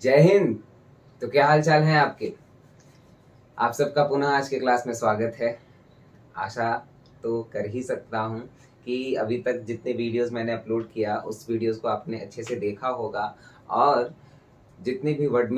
जय हिंद। तो क्या हाल चाल है आपके। आप सबका पुनः आज के क्लास में स्वागत है। आशा तो कर ही सकता हूँ कि अभी तक जितने वीडियोस मैंने अपलोड किया उस वीडियोस को आपने अच्छे से देखा होगा। और जितने भी वर्ड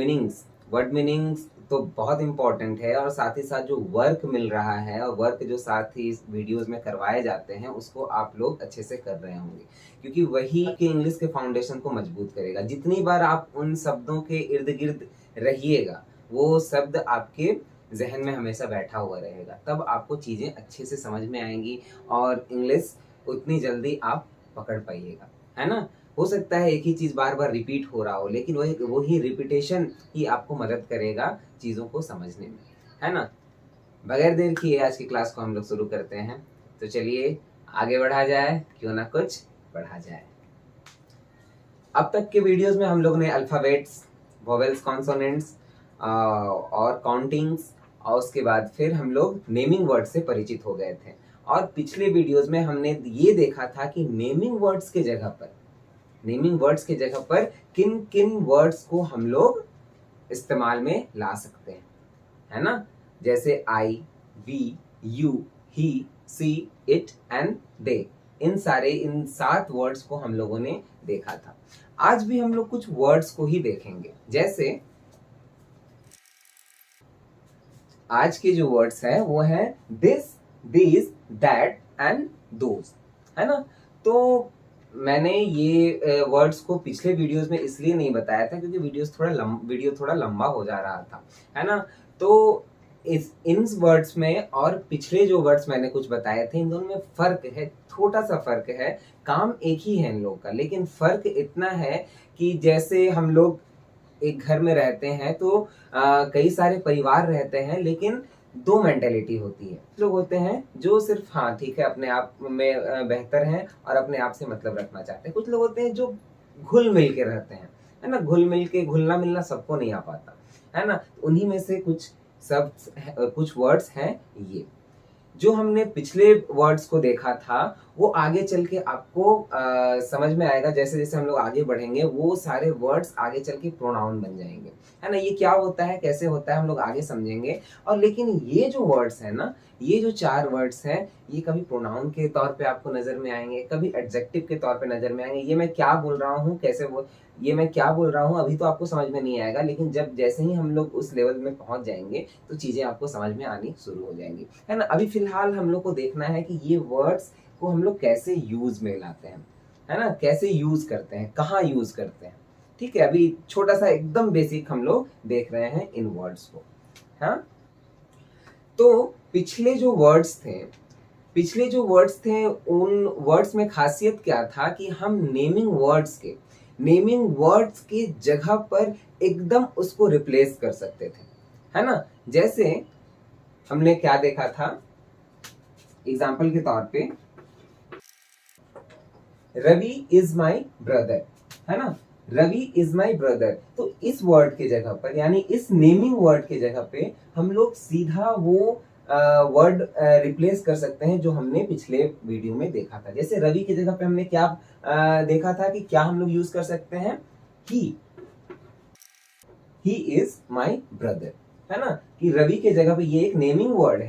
मीनिंग्स तो बहुत इंपॉर्टेंट है, और साथ ही साथ जो वर्क मिल रहा है और वर्क जो साथ ही इस वीडियोस में करवाए जाते हैं उसको आप लोग अच्छे से कर रहे होंगे, क्योंकि वही के इंग्लिश के फाउंडेशन को मजबूत करेगा। जितनी बार आप उन शब्दों के इर्द गिर्द रहिएगा वो शब्द आपके जहन में हमेशा बैठा हुआ रहेगा, तब आपको चीज़ें अच्छे से समझ में आएंगी और इंग्लिश उतनी जल्दी आप पकड़ पाइएगा, है ना। हो सकता है एक ही चीज़ बार बार रिपीट हो रहा हो, लेकिन वही रिपीटेशन ही आपको मदद करेगा चीज़ों को समझने में, है ना। बगैर देर किए आज की क्लास को हम लोग शुरू करते हैं। तो चलिए आगे बढ़ा जाए, क्यों ना कुछ बढ़ा जाए। अब तक के वीडियोस में हम लोग ने अल्फ़ाबेट्स, वोवेल्स, कॉन्सोनेंट्स और काउंटिंग्स, और उसके बाद फिर हम लोग नेमिंग वर्ड से परिचित हो गए थे। और पिछले वीडियोस में हमने ये देखा था कि नेमिंग वर्ड्स के जगह पर किन किन वर्ड्स को हम लोग इस्तेमाल में ला सकते हैं, है ना। जैसे I, we, you, he, she, it and they. इन 7 वर्ड्स को हम लोगों ने देखा था। आज भी हम लोग कुछ वर्ड्स को ही देखेंगे। जैसे आज के जो वर्ड्स हैं वो हैं this, this, that and those, है ना। तो मैंने ये वर्ड्स को पिछले वीडियोस में इसलिए नहीं बताया था क्योंकि वीडियो थोड़ा लंबा हो जा रहा था, है ना। तो इन वर्ड्स में और पिछले जो वर्ड्स मैंने कुछ बताए थे, इन दोनों में फर्क है, छोटा सा फर्क है। काम एक ही है इन लोगों का, लेकिन फर्क इतना है कि जैसे हम लोग एक घर में रहते हैं तो कई सारे परिवार रहते हैं, लेकिन 2 मेंटेलिटी होती है। कुछ लोग होते हैं जो सिर्फ हाँ ठीक है अपने आप में बेहतर हैं और अपने आप से मतलब रखना चाहते हैं। कुछ लोग होते हैं जो घुल मिल के रहते हैं, है ना। घुल मिल के घुलना मिलना सबको नहीं आ पाता, है ना। उन्हीं में से कुछ वर्ड्स हैं ये। जो हमने पिछले वर्ड्स को देखा था वो आगे चल के आपको समझ में आएगा। जैसे जैसे हम लोग आगे बढ़ेंगे वो सारे वर्ड्स आगे चल के प्रोनाउन बन जाएंगे, है ना। ये क्या होता है, कैसे होता है, हम लोग आगे समझेंगे। और लेकिन ये जो वर्ड्स है ना, ये जो 4 वर्ड्स हैं, ये कभी प्रोनाउन के तौर पे आपको नजर में आएंगे, कभी एडजेक्टिव के तौर पे नजर में आएंगे। ये मैं क्या बोल रहा हूँ, ये मैं क्या बोल रहा हूँ अभी तो आपको समझ में नहीं आएगा, लेकिन जैसे ही हम लोग उस लेवल में पहुंच जाएंगे तो चीजें आपको समझ में आनी शुरू हो जाएंगी, है ना। अभी फिलहाल हम लोग को देखना है कि ये वर्ड्स को हम लोग कैसे यूज में लाते हैं, है ना। कैसे यूज करते हैं, कहाँ यूज करते हैं। ठीक है, अभी छोटा सा एकदम बेसिक हम लोग देख रहे हैं इन वर्ड्स को। हाँ, तो पिछले जो वर्ड्स थे उन वर्ड्स में खासियत क्या था कि हम नेमिंग वर्ड्स के जगह पर एकदम उसको रिप्लेस कर सकते थे, है ना। जैसे हमने क्या देखा था, एग्जाम्पल के तौर पे रवि इज माई ब्रदर, है ना। Ravi is my brother. तो इस वर्ड के जगह पर, यानी इस नेमिंग वर्ड के जगह पे हम लोग सीधा वो वर्ड रिप्लेस कर सकते हैं जो हमने पिछले वीडियो में देखा था। जैसे रवि की जगह पे हमने क्या देखा था कि क्या हम लोग यूज कर सकते हैं, ही इज माई ब्रदर, है ना। कि रवि के जगह पे ये एक नेमिंग वर्ड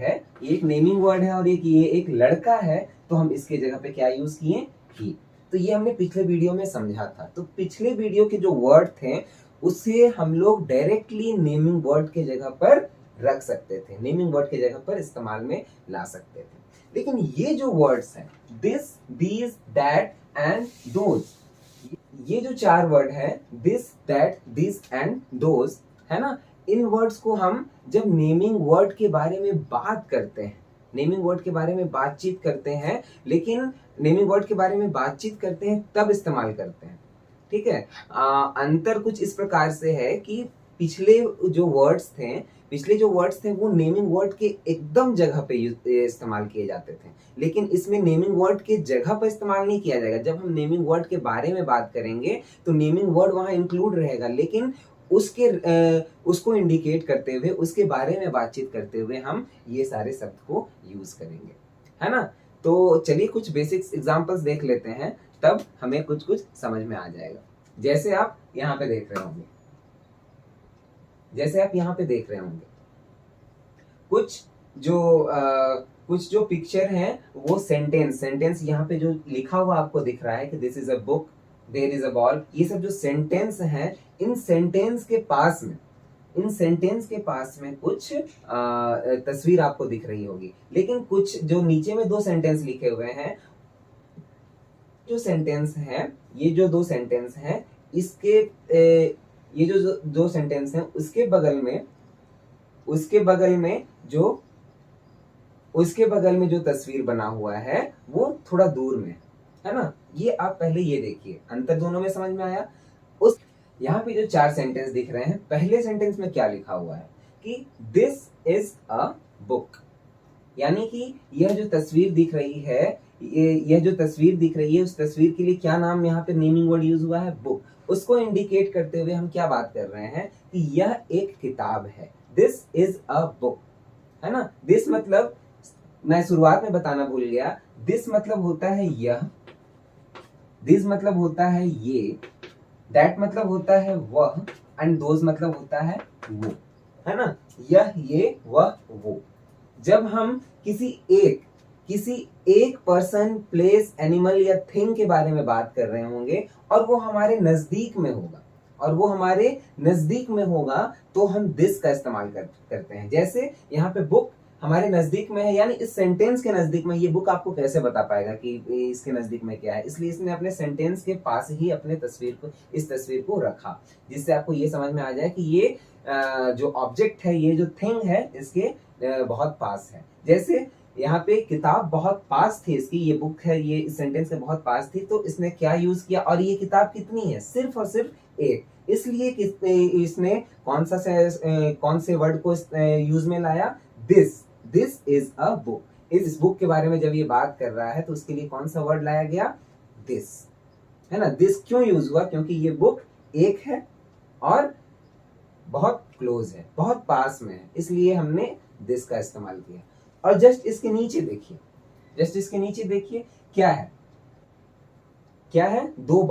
है, और ये एक लड़का है, तो हम इसके जगह पे क्या यूज किए, ही। तो ये हमने पिछले वीडियो में समझा था। तो पिछले वीडियो के जो वर्ड थे उसे हम लोग डायरेक्टली नेमिंग वर्ड के जगह पर रख सकते थे, नेमिंग वर्ड के जगह पर इस्तेमाल में ला सकते थे। लेकिन ये जो वर्ड्स हैं this, these, that and those, ये जो 4 वर्ड है this, that, this and those, है ना। इन वर्ड्स को हम जब नेमिंग वर्ड के बारे में बात करते हैं, नेमिंग वर्ड के बारे में बातचीत करते हैं, लेकिन नेमिंग वर्ड के बारे में बातचीत करते हैं तब इस्तेमाल करते हैं। ठीक है, अंतर कुछ इस प्रकार से है कि पिछले जो वर्ड्स थे वो नेमिंग वर्ड के एकदम जगह पे इस्तेमाल किए जाते थे, लेकिन इसमें नेमिंग वर्ड के जगह पर इस्तेमाल नहीं किया जाएगा। जब हम नेमिंग वर्ड के बारे में बात करेंगे तो नेमिंग वर्ड वहां इंक्लूड रहेगा, लेकिन उसको इंडिकेट करते हुए, उसके बारे में बातचीत करते हुए हम ये सारे शब्द को यूज करेंगे, है ना। तो चलिए कुछ बेसिक्स एग्जांपल्स देख लेते हैं, तब हमें कुछ कुछ समझ में आ जाएगा। जैसे आप यहाँ पे देख रहे होंगे, जैसे आप यहाँ पे देख रहे होंगे कुछ जो कुछ जो पिक्चर है वो सेंटेंस यहाँ पे जो लिखा हुआ आपको दिख रहा है कि this is a book, there is a ball, ये सब जो सेंटेंस है, इन सेंटेंस के पास में कुछ तस्वीर आपको दिख रही होगी। लेकिन कुछ जो नीचे में दो सेंटेंस लिखे हुए हैं, जो सेंटेंस है, ये जो दो सेंटेंस हैं, इसके ये जो दो सेंटेंस हैं उसके बगल में जो तस्वीर बना हुआ है वो थोड़ा दूर में है ना। ये आप पहले ये देखिए, अंतर दोनों में समझ में आया। उस यहाँ पे जो चार सेंटेंस दिख रहे हैं, पहले सेंटेंस में क्या लिखा हुआ है कि दिस इज अ बुक, यानी कि यह जो तस्वीर दिख रही है, यह जो तस्वीर दिख रही है, उस तस्वीर के लिए क्या नाम यहाँ पे नेमिंग वर्ड यूज हुआ है, बुक। उसको इंडिकेट करते हुए हम क्या बात कर रहे हैं कि यह एक किताब है, दिस इज अ बुक, है ना। दिस मतलब मैं शुरुआत में बताना भूल गया, दिस मतलब होता है यह, दिस मतलब होता है ये, दैट मतलब होता है वह, एंड दोज मतलब होता है वो, है ना। यह, ये, वह, वो। जब हम किसी एक पर्सन, प्लेस, एनिमल या थिंग के बारे में बात कर रहे होंगे और वो हमारे नजदीक में होगा तो हम दिस का इस्तेमाल करते हैं। जैसे यहाँ पे बुक हमारे नजदीक में है, यानी इस सेंटेंस के नजदीक में। ये बुक आपको कैसे बता पाएगा कि इसके नजदीक में क्या है, इसलिए इसने अपने सेंटेंस के पास ही इस तस्वीर को रखा, जिससे आपको ये समझ में आ जाए कि ये जो ऑब्जेक्ट है, ये जो थिंग है, इसके बहुत पास है। जैसे यहाँ पे किताब बहुत पास थी इसकी, ये बुक है, ये इस सेंटेंस के बहुत पास थी, तो इसने क्या यूज किया, और ये किताब कितनी है, सिर्फ और सिर्फ एक, इसलिए इसने कौन से वर्ड को यूज में लाया, दिस इज अ बुक। इस बुक के बारे में जब ये बात कर रहा है तो उसके लिए कौन सा वर्ड लाया गया, दिस, है ना। दिस क्यों यूज हुआ, क्योंकि ये बुक एक है और बहुत क्लोज है, बहुत पास में है, इसलिए हमने दिस का इस्तेमाल किया। और जस्ट इसके नीचे देखिए क्या है, दो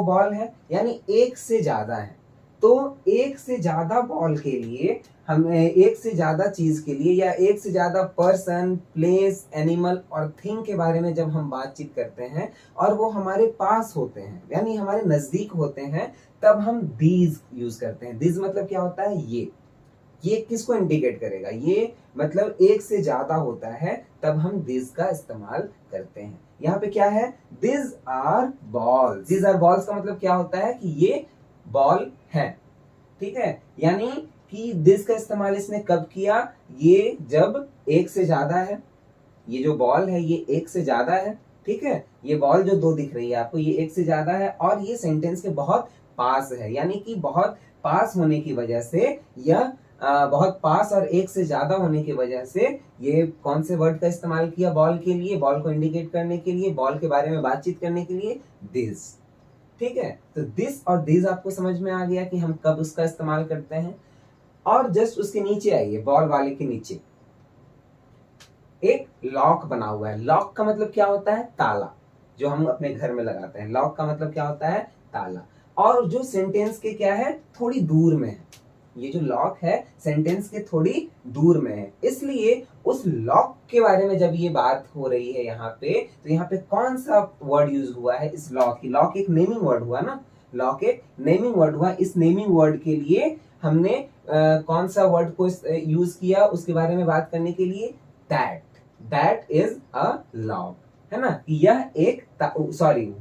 बॉल है, यानी एक से ज्यादा है। तो एक से ज्यादा बॉल के लिए, हम एक से ज्यादा चीज के लिए, या एक से ज्यादा पर्सन, प्लेस, एनिमल और थिंग के बारे में जब हम बातचीत करते हैं और वो हमारे पास होते हैं, यानी हमारे नजदीक होते हैं, तब हम दीज यूज करते हैं। दीज मतलब क्या होता है, ये किसको इंडिकेट करेगा, ये मतलब एक से ज्यादा होता है, तब हम दिस का इस्तेमाल करते हैं। यहाँ पे क्या है, दिस आर बॉल्स का मतलब क्या होता है कि ये बॉल है, ठीक है। यानी कि दिस का इस्तेमाल इसने कब किया, ये जब एक से ज्यादा है, ये जो बॉल है ये एक से ज्यादा है, ठीक है। ये बॉल जो दो दिख रही है आपको, ये एक से ज्यादा है और ये सेंटेंस के बहुत पास है, यानी कि बहुत पास होने की वजह से यह बहुत पास और एक से ज्यादा होने की वजह से ये कौन से वर्ड का इस्तेमाल किया बॉल के लिए, बॉल को इंडिकेट करने के लिए, बॉल के बारे में बातचीत करने के लिए, दिस, ठीक है। तो दिस और दिस आपको समझ में आ गया कि हम कब उसका इस्तेमाल करते हैं। और जस्ट उसके नीचे आइए, बॉल वाले के नीचे एक लॉक बना हुआ है। लॉक का मतलब क्या होता है, ताला, जो हम अपने घर में लगाते हैं। लॉक का मतलब क्या होता है, ताला। और जो सेंटेंस के क्या है, थोड़ी दूर में है, ये जो लॉक है सेंटेंस के थोड़ी दूर में है, इसलिए उस लॉक के बारे में जब ये बात हो रही है यहाँ पे, तो यहाँ पे कौन सा वर्ड यूज हुआ है, इस लॉक की। लॉक एक नेमिंग वर्ड हुआ ना, लॉक एक नेमिंग वर्ड हुआ। इस नेमिंग वर्ड के लिए हमने कौन सा वर्ड को यूज किया उसके बारे में बात करने के लिए, दैट इज अ लॉक, है ना।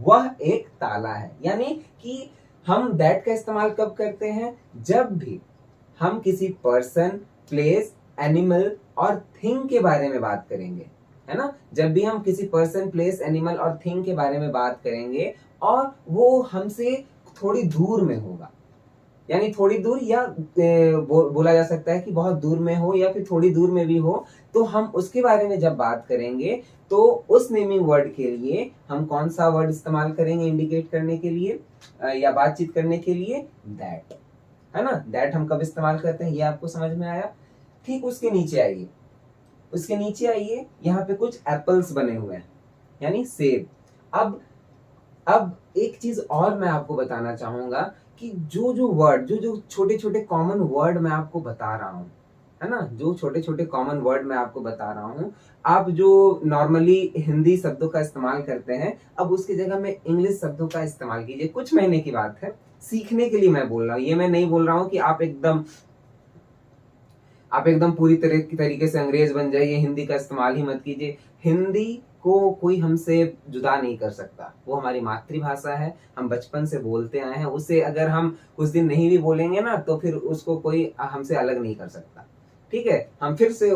वह एक ताला है। यानी कि हम दैट का इस्तेमाल कब करते हैं, जब भी हम किसी पर्सन, प्लेस, एनिमल और थिंग के बारे में बात करेंगे, है ना। जब भी हम किसी पर्सन, प्लेस, एनिमल और थिंग के बारे में बात करेंगे और वो हमसे थोड़ी दूर में होगा, यानी थोड़ी दूर, या बोला जा सकता है कि बहुत दूर में हो या फिर थोड़ी दूर में भी हो, तो हम उसके बारे में जब बात करेंगे तो उस नेमिंग वर्ड के लिए हम कौन सा वर्ड इस्तेमाल करेंगे इंडिकेट करने के लिए या बातचीत करने के लिए, दैट, है ना। दैट हम कब इस्तेमाल करते हैं, ये आपको समझ में आया। ठीक उसके नीचे आइए, यहाँ पे कुछ एप्पल्स बने हुए हैं, यानी सेब। अब अब एक चीज और मैं आपको बताना चाहूंगा कि जो जो वर्ड, जो जो छोटे छोटे कॉमन वर्ड मैं आपको बता रहा हूँ, है ना, जो छोटे छोटे कॉमन वर्ड मैं आपको बता रहा हूँ, आप जो नॉर्मली हिंदी शब्दों का इस्तेमाल करते हैं, अब उसकी जगह में इंग्लिश शब्दों का इस्तेमाल कीजिए। कुछ महीने की बात है, सीखने के लिए मैं बोल रहा हूँ। ये मैं नहीं बोल रहा हूँ कि आप एकदम पूरी तरीके से अंग्रेज बन जाइए, हिंदी का इस्तेमाल ही मत कीजिए। हिंदी को कोई हमसे जुदा नहीं कर सकता, वो हमारी मातृभाषा है, हम बचपन से बोलते आए हैं। उसे अगर हम कुछ दिन नहीं भी बोलेंगे ना, तो फिर उसको कोई हमसे अलग नहीं कर सकता। ठीक है, हम फिर से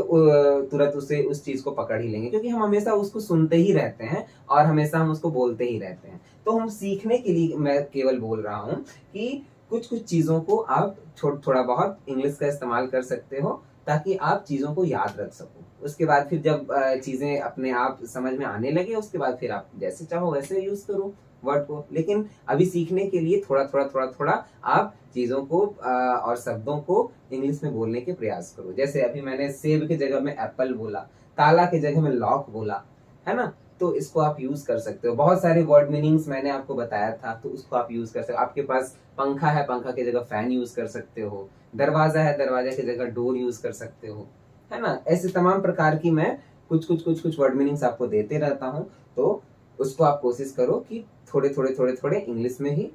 तुरंत उसे उस चीज को पकड़ ही लेंगे, क्योंकि हम हमेशा उसको सुनते ही रहते हैं और हमेशा हम उसको बोलते ही रहते हैं। तो हम सीखने के लिए मैं केवल बोल रहा हूँ कि कुछ कुछ चीजों को आप थोड़ा बहुत इंग्लिश का इस्तेमाल कर सकते हो, ताकि आप चीजों को याद रख सको। उसके बाद फिर जब चीजें अपने आप समझ में आने लगे, उसके बाद फिर आप जैसे चाहो वैसे यूज करो वर्ड को। लेकिन अभी सीखने के लिए थोड़ा थोड़ा थोड़ा थोड़ा आप चीजों को और शब्दों को इंग्लिश में बोलने के प्रयास करो। जैसे अभी मैंने सेब की जगह में एप्पल बोला, ताला की जगह में लॉक बोला, है ना, तो इसको आप यूज कर सकते हो। बहुत सारे वर्ड मीनिंग्स मैंने आपको बताया था, तो उसको आप यूज कर सकते हो। आपके पास पंखा है, पंखा की जगह फैन यूज कर सकते हो। दरवाजा है, दरवाजा की जगह डोर यूज कर सकते हो, है ना। ऐसे तमाम प्रकार की मैं कुछ वर्ड मीनिंग्स आपको देते रहता हूँ, तो उसको आप कोशिश करो कि थोड़े थोड़े थोड़े थोड़े इंग्लिश में ही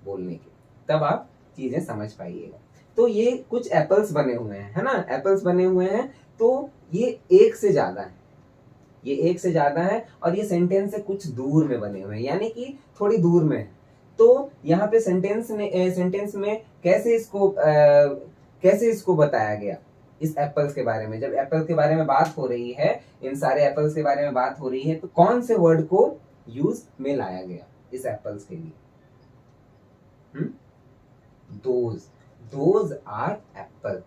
बोलने की, तब आप चीजें समझ पाइएगा। तो ये कुछ एप्पल्स बने हुए हैं, है ना, एप्पल्स बने हुए हैं, तो ये एक से ज्यादा है, ये एक से ज्यादा है, और ये सेंटेंस से कुछ दूर में बने हुए हैं, यानी कि थोड़ी दूर में है। तो यहाँ पे सेंटेंस में कैसे इसको बताया गया इस एप्पल्स के बारे में। जब एप्पल के बारे में बात हो रही है, इन सारे एप्पल्स के बारे में बात हो रही है, तो कौन से वर्ड को यूज में लाया गया इस एप्पल्स के लिए? Those are apple,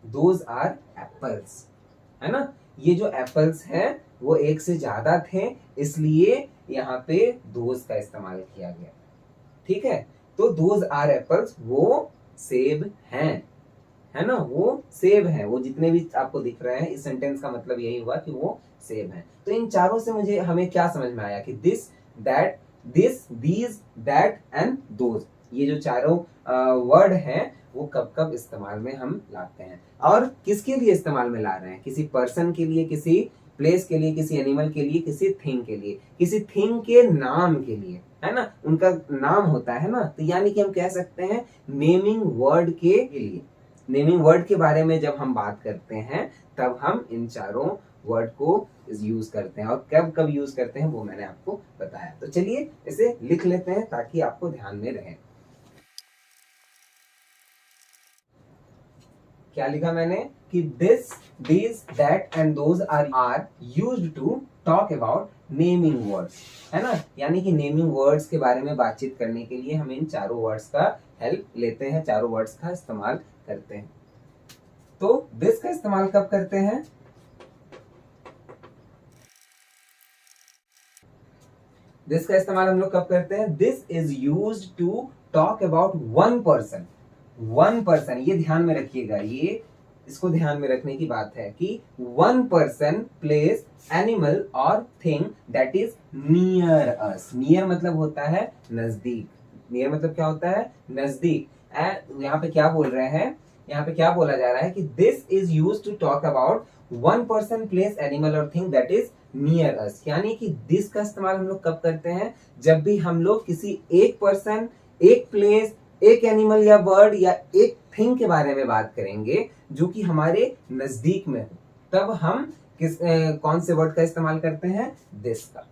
those are apples, है ना। ये जो एप्पल्स हैं वो एक से ज्यादा थे, इसलिए यहाँ पे दोज का इस्तेमाल किया गया। ठीक है, तो दोज आर एप्पल्स, वो सेब हैं, है ना, वो सेब हैं। वो जितने भी आपको दिख रहे हैं, इस सेंटेंस का मतलब यही हुआ कि वो सेब हैं। तो इन चारों से हमें क्या समझ में आया कि this, that, this, these, that and those, ये जो चारों वर्ड हैं वो कब कब इस्तेमाल में हम लाते हैं, और किसके लिए इस्तेमाल में ला रहे हैं? किसी पर्सन के लिए, किसी प्लेस के लिए, किसी एनिमल के लिए, किसी थिंग के लिए, किसी थिंग के नाम के लिए, है ना, उनका नाम होता है ना। तो यानी कि हम कह सकते हैं नेमिंग वर्ड के लिए, नेमिंग वर्ड के बारे में जब हम बात करते हैं, तब हम इन चारों वर्ड को यूज करते हैं, और कब कब यूज करते हैं वो मैंने आपको बताया। तो चलिए इसे लिख लेते हैं ताकि आपको ध्यान में रहे। क्या लिखा मैंने कि this, this, that and those are used to talk about naming words, है ना। यानी कि नेमिंग वर्ड्स के बारे में बातचीत करने के लिए हम इन चारों वर्ड्स का हेल्प लेते हैं, चारों वर्ड्स का इस्तेमाल करते हैं। तो दिस का इस्तेमाल कब करते हैं? दिस का इस्तेमाल हम लोग कब करते हैं? This is used to talk about one person, one person, ये ध्यान में रखिएगा, ये इसको ध्यान में रखने की बात है कि वन पर्सन, प्लेस, एनिमल और thing that is near us. Near मतलब होता है नजदीक, नियर मतलब क्या होता है? नजदीक। यहाँ पे क्या बोल रहे हैं, यहाँ पे क्या बोला जा रहा है कि this is use to talk about one person, place, animal और thing that is near us. यानी कि दिस का इस्तेमाल हम लोग कब करते हैं? जब भी हम लोग किसी एक पर्सन, एक प्लेस, एक एनिमल या बर्ड या एक थिंग के बारे में बात करेंगे जो कि हमारे नजदीक में हो, तब हम कौन से वर्ड का इस्तेमाल करते हैं? दिस का।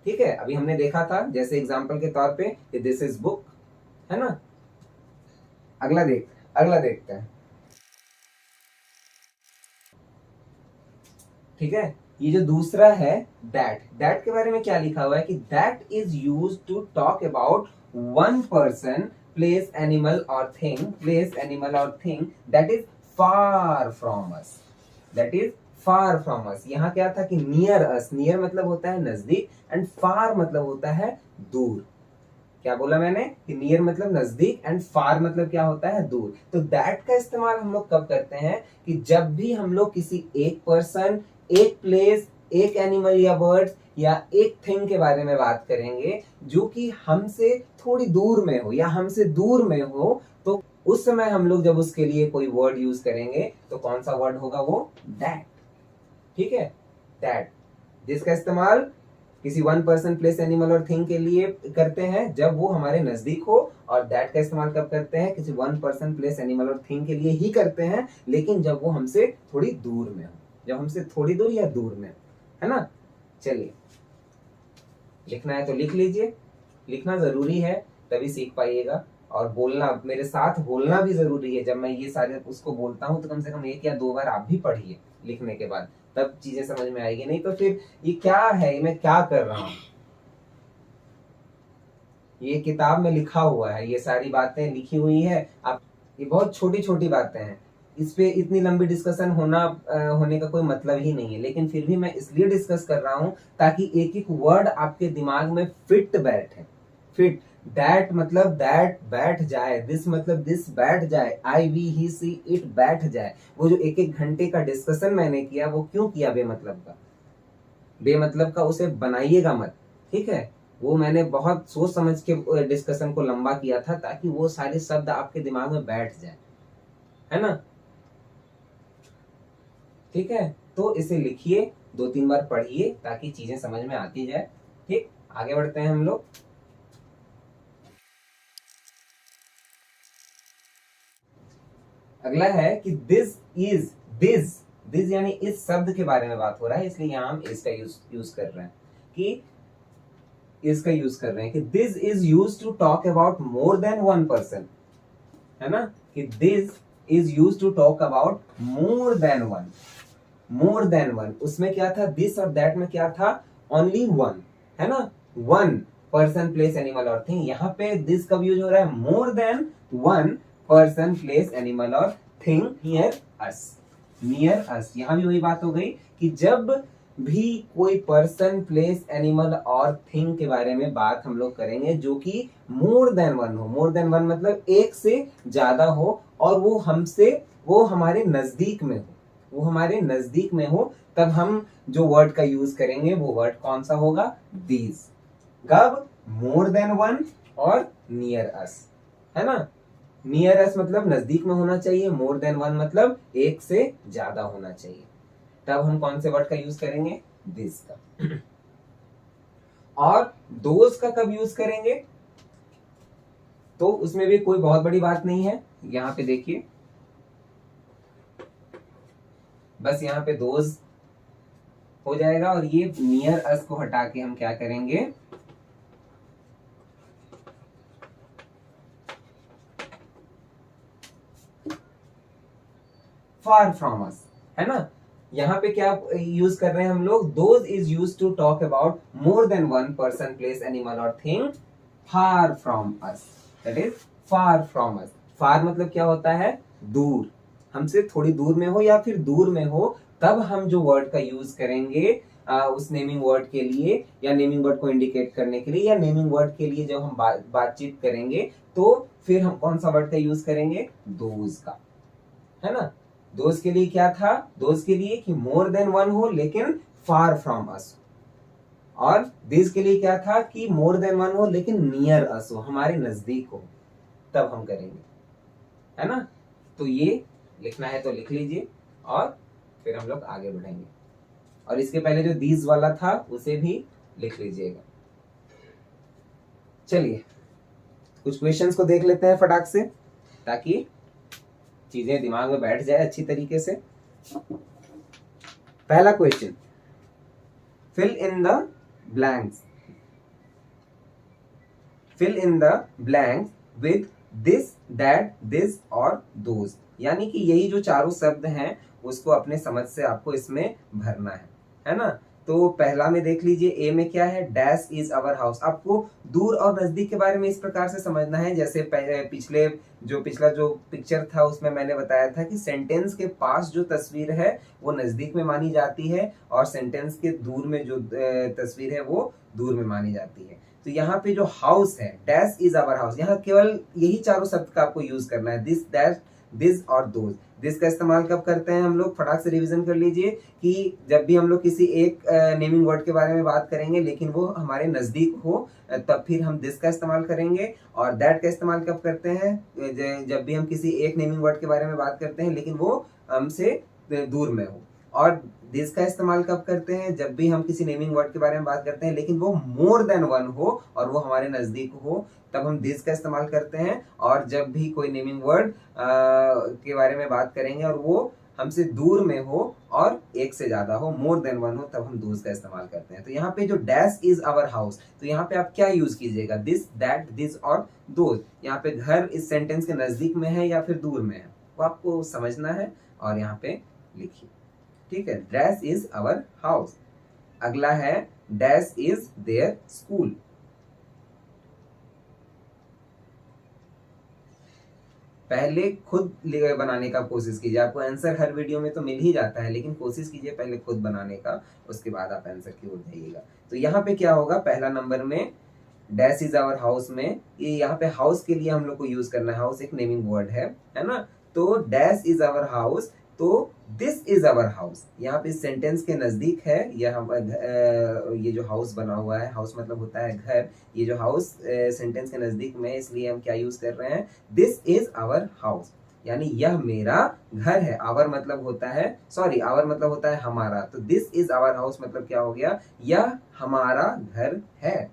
ठीक है, अभी हमने देखा था जैसे एग्जांपल के तौर पे कि दिस इज बुक, है ना। अगला देखते हैं। ठीक है, ये जो दूसरा है दैट, दैट के बारे में क्या लिखा हुआ है कि that is use to talk about one person, place, animal और थिंग, प्लेस, एनिमल और thing that is far from us, that is far from us. यहाँ क्या था कि नियर अस, नियर मतलब होता है नजदीक, एंड फार मतलब होता है दूर। क्या बोला मैंने कि नियर मतलब नजदीक एंड फार मतलब क्या होता है? दूर। तो दैट का इस्तेमाल हम लोग कब करते हैं कि जब भी हम लोग किसी एक पर्सन, एक प्लेस, एक एनिमल या बर्ड्स या एक थिंग के बारे में बात करेंगे जो कि हमसे थोड़ी दूर में हो या हमसे दूर में हो, तो उस समय हम लोग जब उसके लिए कोई वर्ड यूज करेंगे तो कौन सा वर्ड होगा? वो दैट। ठीक है, दैट, जिसका इस्तेमाल किसी वन पर्सन प्लेस एनिमल और थिंग के लिए करते हैं जब वो हमारे नजदीक हो, और दैट का इस्तेमाल कब करते हैं? किसी वन पर्सन प्लेस एनिमल और थिंग के लिए ही करते हैं, लेकिन जब वो हमसे थोड़ी दूर में हो, जब हमसे थोड़ी दूर या दूर में, है ना। चलिए, लिखना है तो लिख लीजिए, लिखना जरूरी है तभी सीख पाइएगा, और बोलना, मेरे साथ बोलना भी जरूरी है। जब मैं ये सारे उसको बोलता हूँ तो कम से कम 1 या 2 बार आप भी पढ़िए लिखने के बाद, तब चीजें समझ में आएगी। नहीं तो फिर ये क्या है, मैं क्या कर रहा हूं, ये किताब में लिखा हुआ है, ये सारी बातें लिखी हुई है, आप, ये बहुत छोटी छोटी बातें हैं, इस पे इतनी लंबी डिस्कशन होने का कोई मतलब ही नहीं है। लेकिन फिर भी मैं इसलिए डिस्कस कर रहा हूं ताकि एक एक वर्ड आपके दिमाग में फिट बैठे। फिट, दैट मतलब दैट बैठ जाए, दिस मतलब दिस बैठ जाए, आई वी ही सी इट बैठ जाए। वो जो 1-1 घंटे का डिस्कशन मैंने किया, वो क्यों किया बेमतलब का? बेमतलब का उसे बनाइएगा मत, ठीक है। वो मैंने बहुत सोच समझ के डिस्कशन को लंबा किया था ताकि वो सारे शब्द आपके दिमाग में बैठ जाए, है ना। ठीक है, तो इसे लिखिए, 2-3 बार पढ़िए ताकि चीजें समझ में आती जाए। ठीक, आगे बढ़ते हैं हम लोग। अगला है कि दिस इज, दिस यानी इस शब्द के बारे में बात हो रहा है, इसलिए यहां हम इसका यूज कर रहे हैं कि इसका यूज कर रहे हैं कि this is use to talk about more than one person, है ना, कि this is use to talk about more than one. More than one, उसमें क्या था? दिस और दैट में क्या था? ओनली वन, है ना, वन पर्सन प्लेस एनिमल और थिंग। यहाँ पे दिस कब यूज हो रहा है? More than one person place animal और thing near us, near us. यहां भी वही बात हो गई कि जब भी कोई पर्सन प्लेस एनिमल और थिंग के बारे में बात हम लोग करेंगे जो कि मोर देन वन हो, मोर देन वन मतलब एक से ज्यादा हो, और वो हमसे, वो हमारे नजदीक में हो, वो हमारे नजदीक में हो, तब हम जो वर्ड का यूज करेंगे वो वर्ड कौन सा होगा? दीज। कब? मोर देन वन और नियर अस, है ना। नियर अस मतलब नजदीक में होना चाहिए, मोर देन वन मतलब एक से ज्यादा होना चाहिए, तब हम कौन से वर्ड का यूज करेंगे? दिस का। और दोज का कब यूज करेंगे? तो उसमें भी कोई बहुत बड़ी बात नहीं है, यहां पे देखिए, बस यहाँ पे दोज हो जाएगा, और ये नियर अस को हटा के हम क्या करेंगे? फार फ्रॉम अस, है ना। यहाँ पे क्या यूज कर रहे हैं हम लोग? Those is use to talk about more than one person place animal और thing far from us, that is far from us. Far मतलब क्या होता है? दूर, हमसे थोड़ी दूर में हो या फिर दूर में हो, तब हम जो वर्ड का यूज करेंगे उस नेमिंग वर्ड के लिए, या नेमिंग वर्ड को इंडिकेट करने के लिए, या नेमिंग वर्ड के लिए जब हम बातचीत करेंगे, तो फिर हम कौन सा वर्ड का यूज करेंगे? दोज का, है ना। दोज के लिए क्या था? दोज के लिए कि मोर देन वन हो लेकिन फार फ्रॉम अस, और दिस के लिए क्या था? कि मोर देन वन हो लेकिन नियर अस हो, हमारे नजदीक हो, तब हम करेंगे, है ना। तो ये लिखना है तो लिख लीजिए, और फिर हम लोग आगे बढ़ेंगे। और इसके पहले जो दीज वाला था उसे भी लिख लीजिएगा। चलिए, कुछ क्वेश्चंस को देख लेते हैं फटाक से, ताकि चीजें दिमाग में बैठ जाए अच्छी तरीके से। पहला question, fill in the blanks, fill in the blanks with this, that, this और दोज। यानी कि यही जो चारों शब्द हैं उसको अपने समझ से आपको इसमें भरना है ना। तो पहला में देख लीजिए, ए में क्या है? Dash is our house. आपको दूर और नजदीक के बारे में इस प्रकार से समझना है, जैसे पिछला जो पिक्चर था उसमें मैंने बताया था कि सेंटेंस के पास जो तस्वीर है वो नजदीक में मानी जाती है, और सेंटेंस के दूर में जो तस्वीर है वो दूर में मानी जाती है। तो यहाँ पे जो हाउस है, डैश इज अवर हाउस, यहाँ केवल यही चारों शब्द का आपको यूज करना है, दिस, दैट, दिस और दोज। दिस का इस्तेमाल कब करते हैं हम लोग, फटाक से रिवीजन कर लीजिए कि जब भी हम लोग किसी एक नेमिंग वर्ड के बारे में बात करेंगे लेकिन वो हमारे नज़दीक हो, तब फिर हम दिस का इस्तेमाल करेंगे। और दैट का इस्तेमाल कब करते हैं, जब भी हम किसी एक नेमिंग वर्ड के बारे में बात करते हैं लेकिन वो हमसे दूर में हो। और दिस का इस्तेमाल कब करते हैं, जब भी हम किसी नेमिंग वर्ड के बारे में बात करते हैं लेकिन वो मोर देन वन हो और वो हमारे नज़दीक हो, तब हम दिस का इस्तेमाल करते हैं। और जब भी कोई नेमिंग वर्ड के बारे में बात करेंगे और वो हमसे दूर में हो और एक से ज्यादा हो, मोर देन वन हो, तब हम दोज का इस्तेमाल करते हैं। तो यहाँ पे जो डैश इज आवर हाउस, तो यहाँ पे आप क्या यूज कीजिएगा, दिस, दैट, दिस और दोज। यहाँ पे घर इस सेंटेंस के नजदीक में है या फिर दूर में है, वो आपको समझना है और यहाँ पे लिखिए, ठीक है। Dash is our house. अगला है डैश इज देयर स्कूल। पहले खुद बनाने का कोशिश कीजिए। आपको आंसर हर वीडियो में तो मिल ही जाता है, लेकिन कोशिश कीजिए पहले खुद बनाने का, उसके बाद आप आंसर की ओर जाइएगा। तो यहाँ पे क्या होगा, पहला नंबर में डैश इज आवर हाउस में, ये यहाँ पे हाउस के लिए हम लोग को यूज करना है, हाउस एक नेमिंग वर्ड है ना। तो डैश इज आवर हाउस, तो दिस इज आवर हाउस यहाँ पे सेंटेंस के नजदीक है। ये जो हाउस बना हुआ है, हाउस मतलब होता है घर, ये जो हाउस सेंटेंस के नजदीक में है, इसलिए हम क्या यूज कर रहे हैं, दिस इज आवर हाउस, यानी यह मेरा घर है। आवर मतलब होता है, सॉरी, आवर मतलब होता है हमारा, तो दिस इज आवर हाउस मतलब क्या हो गया, यह हमारा घर है।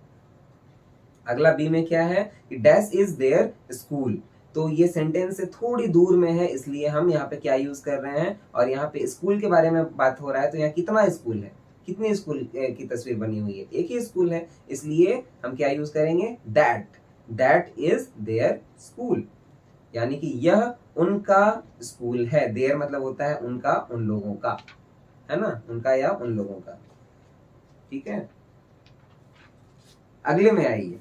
अगला बी में क्या है कि डैश इज देयर स्कूल, तो ये सेंटेंस से थोड़ी दूर में है, इसलिए हम यहाँ पे क्या यूज कर रहे हैं, और यहाँ पे स्कूल के बारे में बात हो रहा है, तो यहाँ कितना स्कूल है, कितने स्कूल की तस्वीर बनी हुई है, एक ही स्कूल है, इसलिए हम क्या यूज करेंगे, that, that is their school, यानी कि यह उनका स्कूल है। देयर मतलब होता है उनका, उन लोगों का, है ना, उनका या उन लोगों का, ठीक है। अगले में आइए,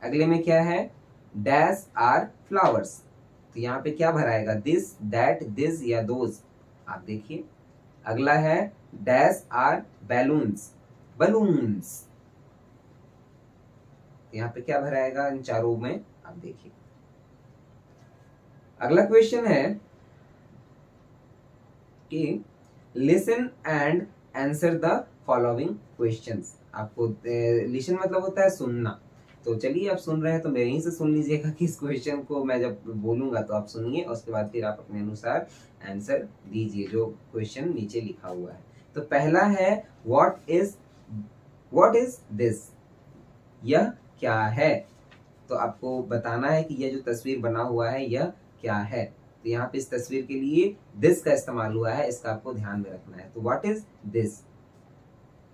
अगले में क्या है, डैश आर फ्लावर्स, तो यहाँ पे क्या भराएगा, दिस, दैट, दिस या दोज, आप देखिए। अगला है डैश आर बैलून्स, बलून्स, यहाँ पे क्या भराएगा इन चारों में, आप देखिए। अगला क्वेश्चन है कि listen and answer the following questions. आपको लिसन मतलब होता है सुनना, तो चलिए आप सुन रहे हैं तो मेरे यहीं से सुन लीजिएगा कि इस क्वेश्चन को मैं जब बोलूंगा तो आप सुनिए, और उसके बाद फिर आप अपने अनुसार आंसर दीजिए जो क्वेश्चन नीचे लिखा हुआ है। तो पहला है व्हाट इज दिस, यह क्या है, तो आपको बताना है कि यह जो तस्वीर बना हुआ है यह क्या है। तो यहाँ पे इस तस्वीर के लिए दिस का इस्तेमाल हुआ है, इसका आपको ध्यान में रखना है। तो व्हाट इज दिस,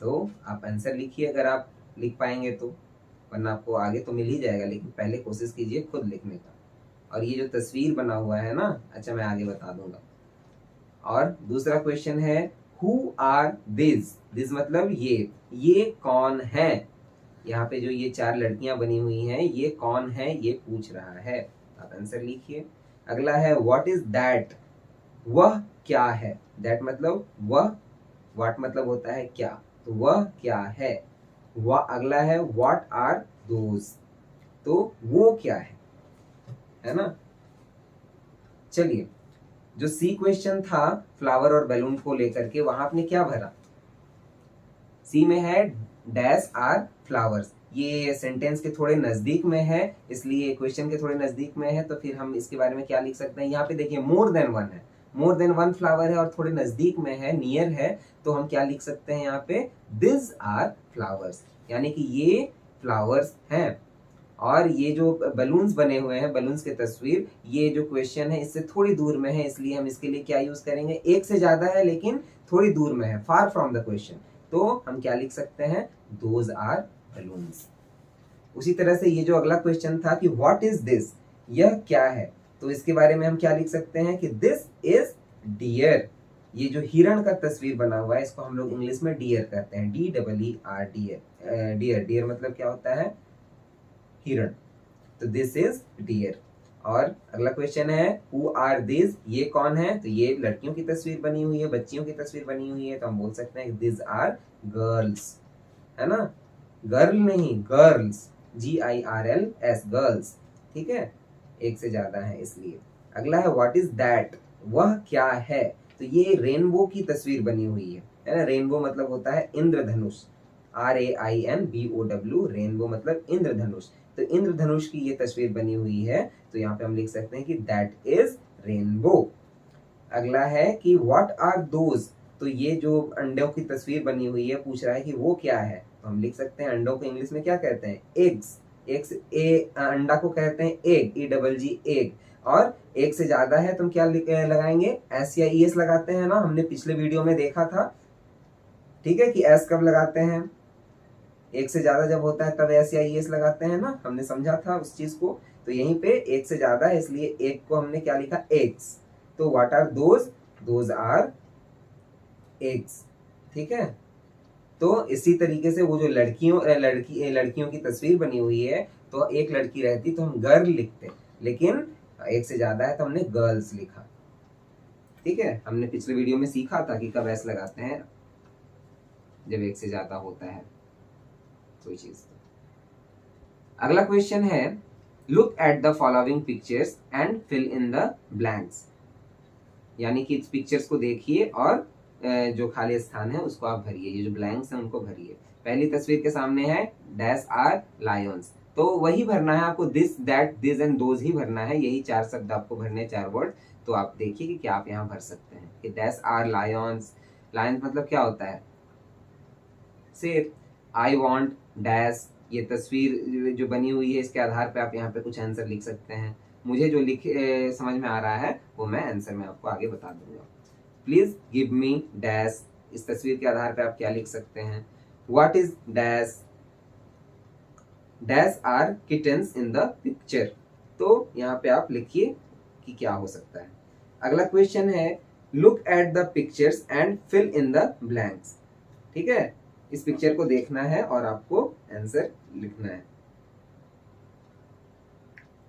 तो आप आंसर लिखिए अगर आप लिख पाएंगे तो, वरना आपको आगे तो मिल ही जाएगा, लेकिन पहले कोशिश कीजिए खुद लिखने का। और ये जो तस्वीर बना हुआ है ना, अच्छा मैं आगे बता दूंगा। और दूसरा क्वेश्चन है हु आर दिस, दिस मतलब ये कौन है, यहाँ पे जो ये चार लड़कियां बनी हुई हैं ये कौन है, ये पूछ रहा है, आप आंसर लिखिए। अगला है व्हाट इज दैट, वह क्या है, दैट मतलब वह, व्हाट मतलब होता है क्या, तो वह क्या है। वह, अगला है व्हाट आर दोज, तो वो क्या है ना। चलिए, जो सी क्वेश्चन था फ्लावर और बैलून को लेकर के, वहां आपने क्या भरा, सी में है डैश आर फ्लावर्स, ये सेंटेंस के थोड़े नजदीक में है, इसलिए क्वेश्चन के थोड़े नजदीक में है, तो फिर हम इसके बारे में क्या लिख सकते हैं, यहाँ पे देखिए मोर देन वन है, मोर देन वन फ्लावर है और थोड़े नजदीक में है, नियर है, तो हम क्या लिख सकते हैं यहाँ पे, दिस आर फ्लावर्स, यानी कि ये फ्लावर्स हैं। और ये जो बलून्स बने हुए हैं, बलून्स की तस्वीर, ये जो क्वेश्चन है इससे थोड़ी दूर में है, इसलिए हम इसके लिए क्या यूज करेंगे, एक से ज्यादा है लेकिन थोड़ी दूर में है, फार फ्रॉम द क्वेश्चन, तो हम क्या लिख सकते हैं, दोज आर बलून्स। उसी तरह से ये जो अगला क्वेश्चन था कि व्हाट इज दिस, यह क्या है, तो इसके बारे में हम क्या लिख सकते हैं कि दिस इज डियर, ये जो हिरण का तस्वीर बना हुआ है इसको हम लोग इंग्लिश में डियर कहते हैं, DEER, डियर, डियर मतलब क्या होता है, हिरण, तो दिस इज डियर। और अगला क्वेश्चन है हु आर दिस, ये कौन है, तो ये लड़कियों की तस्वीर बनी हुई है, बच्चियों की तस्वीर बनी हुई है, तो हम बोल सकते हैं दिस आर गर्ल्स, है ना, गर्ल नहीं गर्ल्स, GIRLS गर्ल्स, ठीक है, एक से ज्यादा है इसलिए। अगला है व्हाट इज दैट, वह क्या है। तो ये रेनबो की तस्वीर बनी हुई है ना। रेनबो मतलब होता है इंद्रधनुष, RAINBOW, रेनबो मतलब इंद्रधनुष। तो इंद्रधनुष की ये तस्वीर बनी हुई है, तो यहाँ पे हम लिख सकते हैं कि दैट इज रेनबो। अगला है कि व्हाट आर दोज, तो ये जो अंडों की तस्वीर बनी हुई है, पूछ रहा है कि वो क्या है। तो हम लिख सकते हैं अंडों को इंग्लिश में क्या कहते हैं, एग्स। एग्स, अंडा को कहते हैं एग, EGG एग। और एक से ज्यादा है तो हम क्या लगाएंगे, S या ES लगाते हैं ना, हमने पिछले वीडियो में देखा था। ठीक है कि S कब लगाते हैं, एक से ज्यादा जब होता है तब S या ES लगाते हैं ना, हमने समझा था उस चीज को। तो यहीं पे एक से ज्यादा है, इसलिए एक को हमने क्या लिखा, एग्स। तो what are those, those are eggs. ठीक है। तो इसी तरीके से वो जो लड़कियों की तस्वीर बनी हुई है, तो एक लड़की रहती तो हम गर्ल लिखते, लेकिन एक से ज्यादा है तो हमने गर्ल्स लिखा। ठीक है, हमने पिछले वीडियो में सीखा था कि कब एस लगाते हैं जब एक से ज्यादा होता है कोई चीज। अगला क्वेश्चन है look at the following pictures and fill in the blanks, यानी कि इस पिक्चर्स को देखिए और जो खाली स्थान है उसको आप भरिए, ये जो ब्लैंक्स हैं उनको भरिए। पहली तस्वीर के सामने है डैश आर लायंस, तो वही भरना है आपको, this that this and those ही भरना है, यही 4 शब्द आपको भरने, 4 वर्ड। तो आप देखिए कि क्या आप यहाँ भर सकते हैं कि डैश आर लायंस, लायंस मतलब क्या होता है, शेर। आई वॉन्ट डैश, ये तस्वीर जो बनी हुई है इसके आधार पे आप यहाँ पे कुछ आंसर लिख सकते हैं। मुझे जो समझ में आ रहा है वो मैं आंसर में आपको आगे बता दूंगा। प्लीज गिव मी डैश, इस तस्वीर के आधार पे आप क्या लिख सकते हैं। What is dash, dash are kittens in the picture, तो यहाँ पे आप लिखिए कि क्या हो सकता है। अगला क्वेश्चन है look at the pictures and fill in the blanks. ठीक है, इस पिक्चर को देखना है और आपको आंसर लिखना है।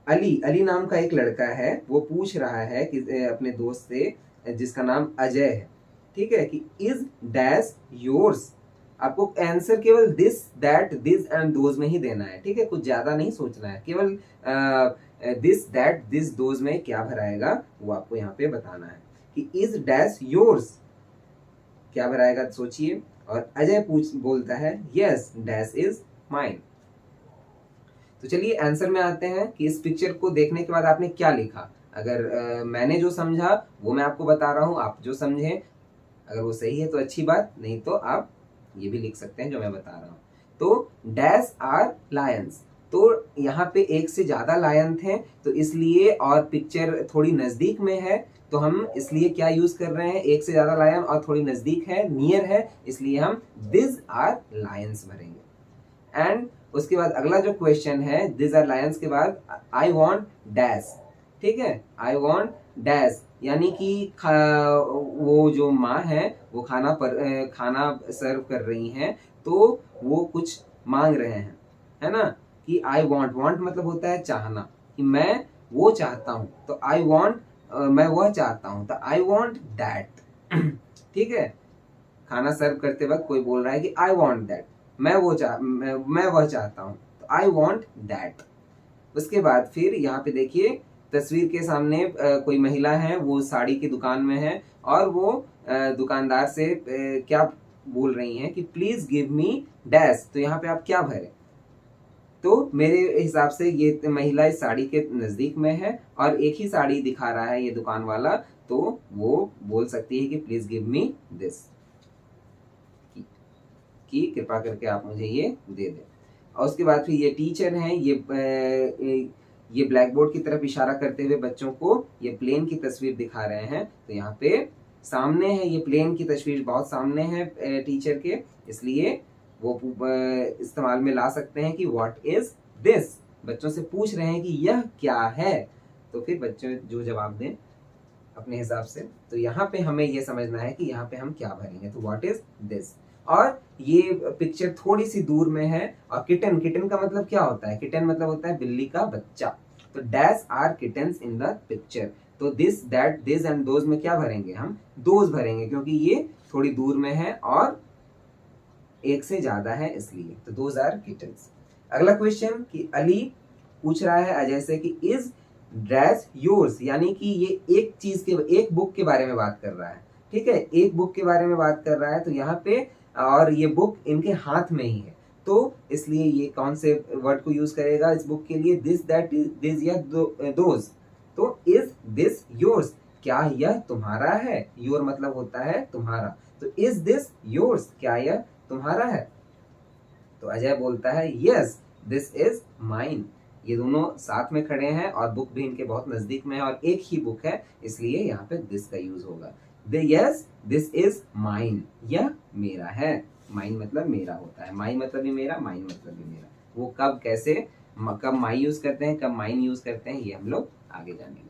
अली नाम का एक लड़का है, वो पूछ रहा है कि अपने दोस्त से जिसका नाम अजय है, ठीक है, कि इज डैश योर्स। आपको आंसर केवल this that this and those में ही देना है। ठीक है, कुछ ज्यादा नहीं सोचना है, केवल दिस दैट दिस दोज में क्या भराएगा वो आपको यहाँ पे बताना है कि इज डैश योर्स, क्या भराएगा सोचिए। और अजय बोलता है यस डैश इज माइन। तो चलिए आंसर में आते हैं कि इस पिक्चर को देखने के बाद आपने क्या लिखा। अगर मैंने जो समझा वो मैं आपको बता रहा हूँ, आप जो समझे अगर वो सही है तो अच्छी बात, नहीं तो आप ये भी लिख सकते हैं जो मैं बता रहा हूँ। तो डैश आर लायंस, तो यहाँ पे एक से ज्यादा लायन थे तो इसलिए, और पिक्चर थोड़ी नजदीक में है तो हम इसलिए क्या यूज कर रहे हैं, एक से ज्यादा लायन और थोड़ी नजदीक है, नियर है, इसलिए हम दिस आर लायंस भरेंगे। एंड उसके बाद अगला जो क्वेश्चन है दिस आर लायंस के बाद आई वॉन्ट डैश। ठीक है, आई वॉन्ट डैश यानी कि वो जो माँ है वो खाना सर्व कर रही हैं, तो वो कुछ मांग रहे हैं, है ना। कि आई वॉन्ट, वॉन्ट मतलब होता है चाहना, कि मैं वो चाहता हूँ, तो आई वॉन्ट मैं वह चाहता हूँ, तो आई वॉन्ट दैट। ठीक है, खाना सर्व करते वक्त कोई बोल रहा है कि आई वॉन्ट दैट, मैं वह चाहता हूँ, तो आई वॉन्ट दैट। उसके बाद फिर यहाँ पे देखिए तस्वीर के सामने कोई महिला है, वो साड़ी की दुकान में है और वो दुकानदार से क्या बोल रही हैं कि प्लीज गिव मी डैश। तो यहाँ पे आप क्या भरे, तो मेरे हिसाब से ये महिला इस साड़ी के नजदीक में है और एक ही साड़ी दिखा रहा है ये दुकान वाला, तो वो बोल सकती है कि प्लीज गिव मी दिस, कि कृपा करके आप मुझे ये दे दें। और उसके बाद फिर ये टीचर हैं, ये ब्लैक बोर्ड की तरफ इशारा करते हुए बच्चों को ये प्लेन की तस्वीर दिखा रहे हैं। तो यहाँ पे सामने है, ये प्लेन की तस्वीर बहुत सामने है टीचर के, इसलिए वो इस्तेमाल में ला सकते हैं कि व्हाट इज दिस। बच्चों से पूछ रहे हैं कि यह क्या है, तो फिर बच्चे जो जवाब दें अपने हिसाब से। तो यहाँ पे हमें ये समझना है कि यहाँ पे हम क्या भरेंगे, तो व्हाट इज दिस। और ये पिक्चर थोड़ी सी दूर में है, और किटन, किटन का मतलब क्या होता है, किटन मतलब होता है बिल्ली का बच्चा। तो dash are kittens in the picture, तो this that this and those में क्या भरेंगे, हम दोज भरेंगे, क्योंकि ये थोड़ी दूर में है और एक से ज्यादा है इसलिए, तो दोज आर किटन्स। अगला क्वेश्चन कि अली पूछ रहा है अजय से कि इज डैश योर्स, यानी कि ये एक चीज के, एक बुक के बारे में बात कर रहा है। ठीक है, एक बुक के बारे में बात कर रहा है, तो यहाँ पे और ये बुक इनके हाथ में ही है, तो इसलिए ये कौन से वर्ड को यूज करेगा इस बुक के लिए, दिस, दैट, दिस या दोज। तो इज दिस योर्स, क्या यह तुम्हारा है, योर मतलब होता है तुम्हारा, तो इज दिस योर्स, क्या यह तुम्हारा है। तो अजय बोलता है यस दिस इज माइन। ये दोनों साथ में खड़े हैं और बुक भी इनके बहुत नजदीक में है और एक ही बुक है, इसलिए यहाँ पे दिस का यूज होगा। यस दिस इज माइन, यह मेरा है। माइन मतलब मेरा होता है, माइन मतलब भी मेरा, माइन मतलब भी मेरा। वो कब कैसे, कब माई यूज करते हैं, कब माइन यूज करते हैं, ये हम लोग आगे जानेंगे।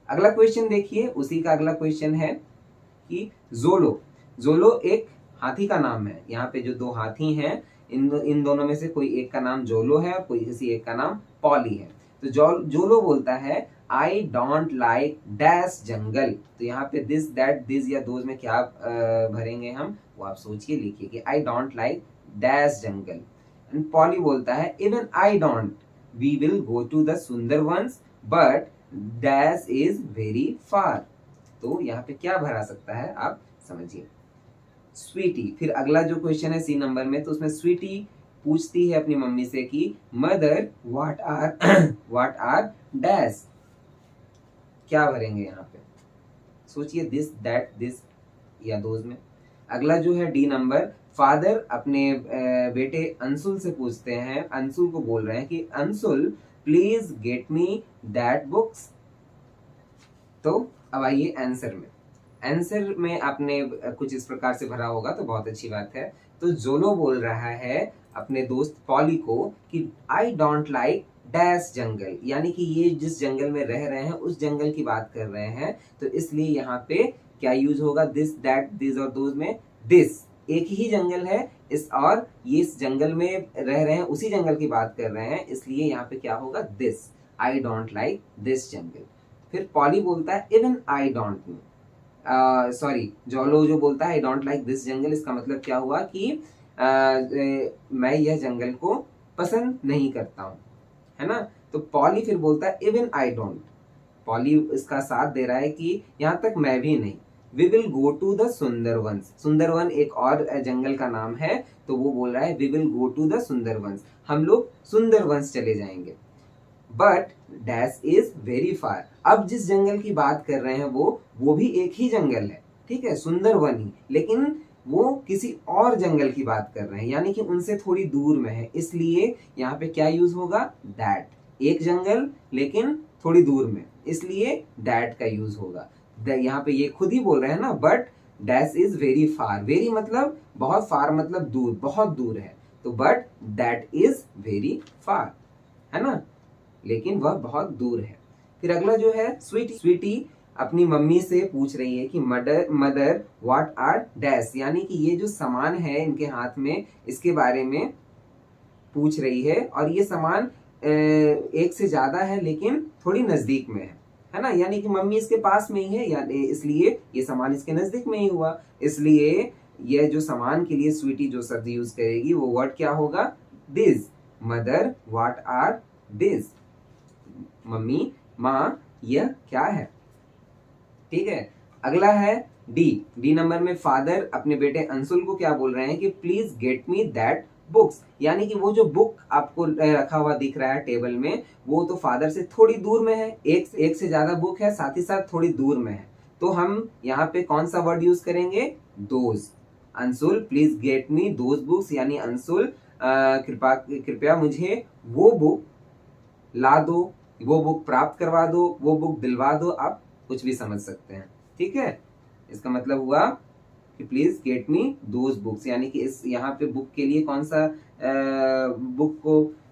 अगला क्वेश्चन देखिए, उसी का अगला क्वेश्चन है कि जोलो। जोलो एक हाथी का नाम है। यहाँ पे जो दो हाथी हैं, इन दोनों में से कोई एक का नाम जोलो है और कोई किसी एक का नाम पॉली है। तो जोलो बोलता है I don't like dash jungle. तो यहाँ पे दिस, दैट, दिस या दोज में क्या भरेंगे हम, वो आप सोचिए, लिखिए कि I don't like dash jungle. And Polly बोलता है even I don't, we will go to the Sundarbans but dash is very far. तो यहाँ पे क्या भरा सकता है आप समझिए, स्वीटी। फिर अगला जो क्वेश्चन है सी नंबर में, तो उसमें स्वीटी पूछती है अपनी मम्मी से कि mother what are what are dash, क्या भरेंगे यहाँ पे, सोचिए, दिस, दैट, दिस या दोज में। अगला जो है डी नंबर, फादर अपने बेटे अंशुल से पूछते हैं, अंशुल को बोल रहे हैं कि Anshul please get me that books. तो अब आइए आंसर में। आंसर में आपने कुछ इस प्रकार से भरा होगा, तो बहुत अच्छी बात है। तो जोलो बोल रहा है अपने दोस्त पॉली को कि आई डोंट लाइक डैश जंगल, यानी कि ये जिस जंगल में रह रहे हैं उस जंगल की बात कर रहे हैं, तो इसलिए यहाँ पे क्या यूज होगा, दिस, दैट, दिस और दोज में दिस। एक ही जंगल है इस, और ये इस जंगल में रह रहे हैं, उसी जंगल की बात कर रहे हैं, इसलिए यहाँ पे क्या होगा, this, I don't like this jungle. फिर पॉली बोलता है even I don't know, sorry, Jolo जो बोलता है I don't like this jungle, इसका मतलब क्या हुआ कि मैं यह जंगल को पसंद नहीं करता हूँ, है ना। तो पॉली फिर बोलता है इवन आई डोंट, पॉली इसका साथ दे रहा है कि यहाँ तक मैं भी नहीं। We will go to the Sundarbans, Sundarban एक और जंगल का नाम है, तो वो बोल रहा है we will go to the Sundarbans, हम लोग सुंदरवंस चले जाएंगे। But dash is very far, अब जिस जंगल की बात कर रहे हैं वो भी एक ही जंगल है, ठीक है, सुंदरवन ही, लेकिन वो किसी और जंगल की बात कर रहे हैं, यानी कि उनसे थोड़ी दूर में है, इसलिए यहाँ पे क्या यूज होगा, दैट। एक जंगल लेकिन थोड़ी दूर में, इसलिए दैट का यूज होगा। यहाँ पे ये खुद ही बोल रहे हैं ना, but dash is very far, very मतलब बहुत, फार मतलब दूर, बहुत दूर है, तो बट दैट इज वेरी फार, है ना, लेकिन वह बहुत दूर है। फिर अगला जो है स्वीटी, स्वीटी अपनी मम्मी से पूछ रही है कि मदर व्हाट आर डैश, यानी कि ये जो सामान है इनके हाथ में, इसके बारे में पूछ रही है, और ये सामान एक से ज्यादा है लेकिन थोड़ी नजदीक में है ना, यानी कि मम्मी इसके पास में ही है, यानी इसलिए ये सामान इसके नजदीक में ही हुआ, इसलिए यह जो सामान के लिए स्वीटी जो शब्द यूज करेगी वो वर्ड क्या होगा, this. Mother what are this, mummy, माँ, यह क्या है, ठीक है। अगला है डी नंबर में, फादर अपने बेटे अंशुल को क्या बोल रहे हैं कि please get me that books, यानी कि वो जो बुक आपको रखा हुआ दिख रहा है टेबल में, वो तो फादर से थोड़ी दूर में है, एक से ज्यादा बुक है, साथ ही साथ थोड़ी दूर में है, तो हम यहाँ पे कौन सा वर्ड यूज करेंगे, those. Anshul please get me those books, यानी अंशुल कृपया मुझे वो बुक ला दो, वो बुक प्राप्त करवा दो, वो बुक दिलवा दो, आप कुछ भी समझ सकते हैं, ठीक है। इसका मतलब हुआ कि please get me those books, यानी कि इस यहाँ पे बुक के लिए कौन सा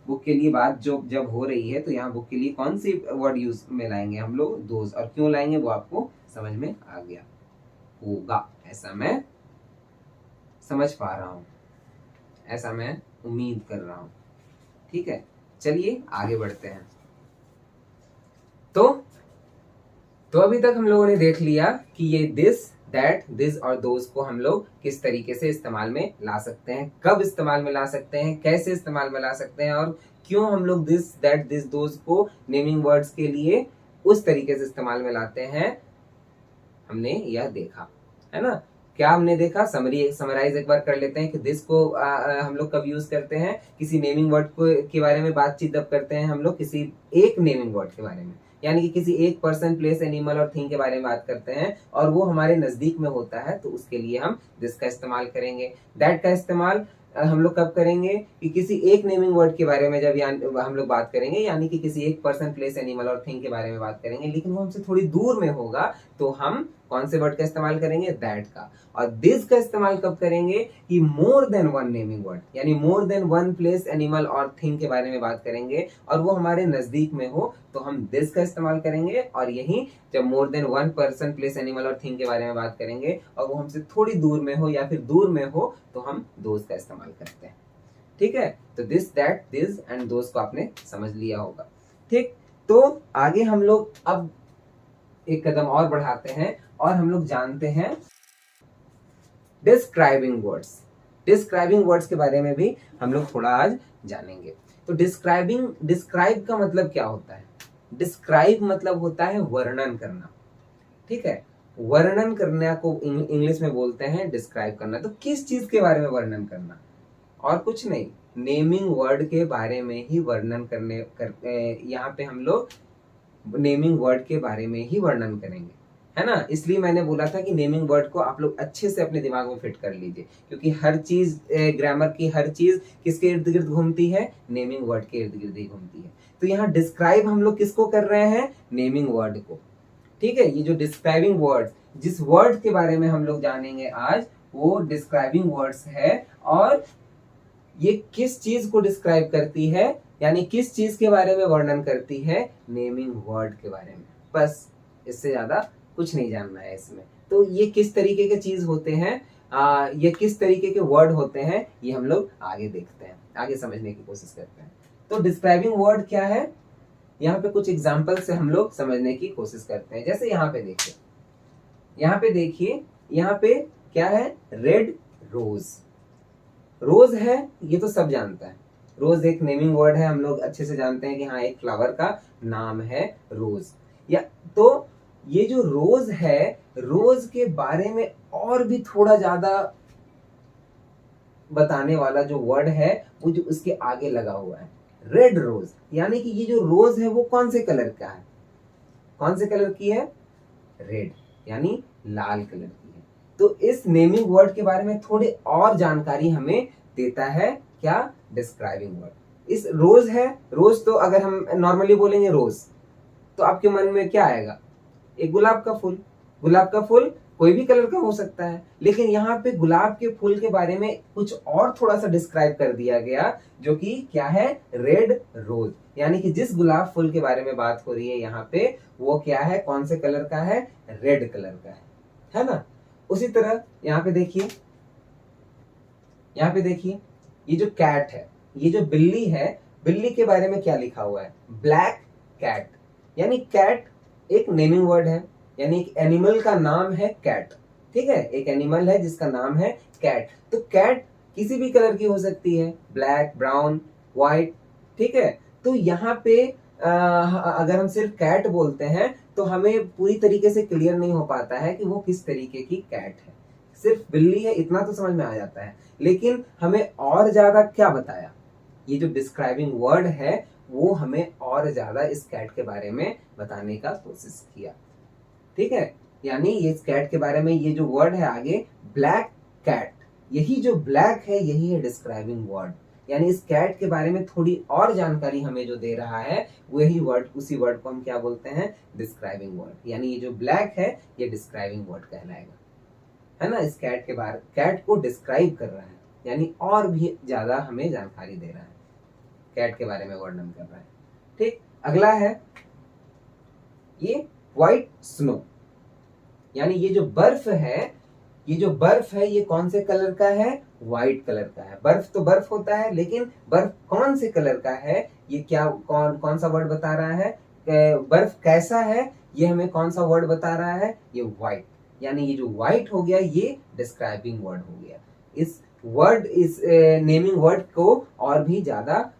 बुक के लिए बात जो जब हो रही है, तो यहाँ बुक के लिए कौन सी वर्ड यूज में लाएंगे हम लोग, दोज, और क्यों लाएंगे वो आपको समझ में आ गया होगा, ऐसा मैं समझ पा रहा हूँ, ऐसा मैं उम्मीद कर रहा हूँ, ठीक है। चलिए आगे बढ़ते हैं। तो अभी तक हम लोगों ने देख लिया कि ये दिस, दैट, दिस और दोज को हम लोग किस तरीके से इस्तेमाल में ला सकते हैं, कब इस्तेमाल में ला सकते हैं, कैसे इस्तेमाल में ला सकते हैं, और क्यों हम लोग दिस दैट दिस दोज को नेमिंग वर्ड्स के लिए उस तरीके से इस्तेमाल में लाते हैं, हमने यह देखा, है ना। क्या हमने देखा, समराइज एक बार कर लेते हैं कि दिस को हम लोग कब यूज करते हैं, किसी नेमिंग वर्ड को के बारे में बातचीत जब करते हैं हम लोग किसी एक नेमिंग वर्ड के बारे में, यानी कि किसी एक पर्सन, प्लेस, एनिमल और थिंग के बारे में बात करते हैं और वो हमारे नजदीक में होता है, तो उसके लिए हम दिस का इस्तेमाल करेंगे। दैट का इस्तेमाल हम लोग कब करेंगे कि किसी एक नेमिंग वर्ड के बारे में जब हम लोग बात करेंगे, यानी कि किसी एक पर्सन, प्लेस, एनिमल और थिंग के बारे में बात करेंगे, लेकिन वो हमसे थोड़ी दूर में होगा, तो हम कौन से वर्ड का इस्तेमाल करेंगे, दैट का। और दिस का इस्तेमाल कब करेंगे कि more than one naming word, यानी more than one place, animal और थिंग के बारे में बात करेंगे और वो हमारे नजदीक में हो, तो हम दिस का इस्तेमाल करेंगे। और यही जब मोर than one person, place, animal और थिंग के बारे में बात करेंगे और वो हमसे थोड़ी दूर में हो या फिर दूर में हो, तो हम दोज का इस्तेमाल करते हैं। ठीक है, तो this, that, this and those को आपने समझ लिया होगा। ठीक, तो आगे हम लोग अब एक कदम और बढ़ाते हैं और हम लोग जानते हैं डिस्क्राइबिंग वर्ड्स। डिस्क्राइबिंग वर्ड्स के बारे में भी हम लोग थोड़ा आज जानेंगे। तो डिस्क्राइब का मतलब क्या होता है? डिस्क्राइब मतलब होता है वर्णन करना। ठीक है, वर्णन करने को इंग्लिश में बोलते हैं डिस्क्राइब करना। तो किस चीज के बारे में वर्णन करना? और कुछ नहीं, नेमिंग वर्ड के बारे में ही वर्णन यहाँ पे हम लोग नेमिंग वर्ड के बारे में ही वर्णन करेंगे, है ना। इसलिए मैंने बोला था कि नेमिंग वर्ड को आप लोग अच्छे से अपने दिमाग में फिट कर लीजिए, क्योंकि हर चीज, ग्रामर की हर चीज किसके इर्द गिर्द घूमती है? नेमिंग वर्ड के इर्द गिर्द ही घूमती है। तो यहाँ डिस्क्राइब हम लोग किसको कर रहे हैं? नेमिंग वर्ड को। ठीक है, ये जो डिस्क्राइबिंग वर्ड, जिस वर्ड के बारे में हम लोग जानेंगे आज, वो डिस्क्राइबिंग वर्ड्स है। और ये किस चीज को डिस्क्राइब करती है, यानी किस चीज के बारे में वर्णन करती है? नेमिंग वर्ड के बारे में। बस, इससे ज्यादा कुछ नहीं जानना है इसमें। तो ये किस तरीके के चीज होते हैं, ये किस तरीके के वर्ड होते हैं, ये हम लोग आगे देखते हैं, आगे समझने की कोशिश करते हैं। तो डिस्क्राइबिंग वर्ड क्या है, यहाँ पे कुछ एग्जाम्पल से हम लोग समझने की कोशिश करते हैं। जैसे यहाँ पे देखिए, यहाँ पे क्या है? रेड रोज। रोज है, ये तो सब जानता है। रोज एक नेमिंग वर्ड है, हम लोग अच्छे से जानते हैं कि हाँ, एक फ्लावर का नाम है रोज। या तो ये जो रोज है, रोज के बारे में और भी थोड़ा ज्यादा बताने वाला जो वर्ड है, वो जो उसके आगे लगा हुआ है, रेड रोज। यानी कि ये जो रोज है वो कौन से कलर का है? कौन से कलर की है? रेड, यानी लाल कलर की है। तो इस नेमिंग वर्ड के बारे में थोड़ी और जानकारी हमें देता है क्या? Describing word. इस रोज है, रोज तो अगर हम नॉर्मली बोलेंगे रोज, तो आपके मन में क्या आएगा? एक गुलाब का फूल। गुलाब का फूल कोई भी कलर का हो सकता है, लेकिन यहाँ पे गुलाब के फूल के बारे में कुछ और थोड़ा सा डिस्क्राइब कर दिया गया, जो कि क्या है? Red rose. यानी कि जिस गुलाब फूल के बारे में बात हो रही है यहाँ पे, वो क्या है? कौन से कलर का है? रेड कलर का है ना। उसी तरह यहाँ पे देखिए, ये जो कैट है, ये जो बिल्ली है, बिल्ली के बारे में क्या लिखा हुआ है? Black cat. यानी कैट एक नेमिंग वर्ड है, यानी एक एनिमल का नाम है कैट। ठीक है, एक एनिमल है जिसका नाम है कैट। तो कैट किसी भी कलर की हो सकती है, ब्लैक, ब्राउन, व्हाइट। ठीक है, तो यहाँ पे अगर हम सिर्फ कैट बोलते हैं तो हमें पूरी तरीके से क्लियर नहीं हो पाता है कि वो किस तरीके की कैट है। सिर्फ बिल्ली है इतना तो समझ में आ जाता है, लेकिन हमें और ज्यादा क्या बताया? ये जो डिस्क्राइबिंग वर्ड है वो हमें और ज्यादा इस कैट के बारे में बताने का कोशिश किया। ठीक है, यानी ये इस कैट के बारे में ये जो वर्ड है आगे, ब्लैक कैट, यही जो ब्लैक है यही है डिस्क्राइबिंग वर्ड। यानी इस कैट के बारे में थोड़ी और जानकारी हमें जो दे रहा है, वही वर्ड, उसी वर्ड को हम क्या बोलते हैं? Describing word. यानी ये जो ब्लैक है ये डिस्क्राइबिंग वर्ड कहलाएगा, है ना। इस कैट के बारे, कैट को डिस्क्राइब कर रहा है, यानी और भी ज्यादा हमें जानकारी दे रहा है, कैट के बारे में वर्णन कर रहा है। ठीक, अगला है ये व्हाइट स्नो। यानी ये जो बर्फ है, ये कौन से कलर का है? व्हाइट कलर का है। बर्फ तो बर्फ होता है, लेकिन बर्फ कौन से कलर का है, ये क्या कौन सा वर्ड बता रहा है? बर्फ कैसा है, ये हमें कौन सा वर्ड बता रहा है? ये व्हाइट। यानी ये जो व्हाइट हो गया ये डिस्क्राइबिंग वर्ड हो गया। इस नेमिंग वर्ड को और भी ज्यादा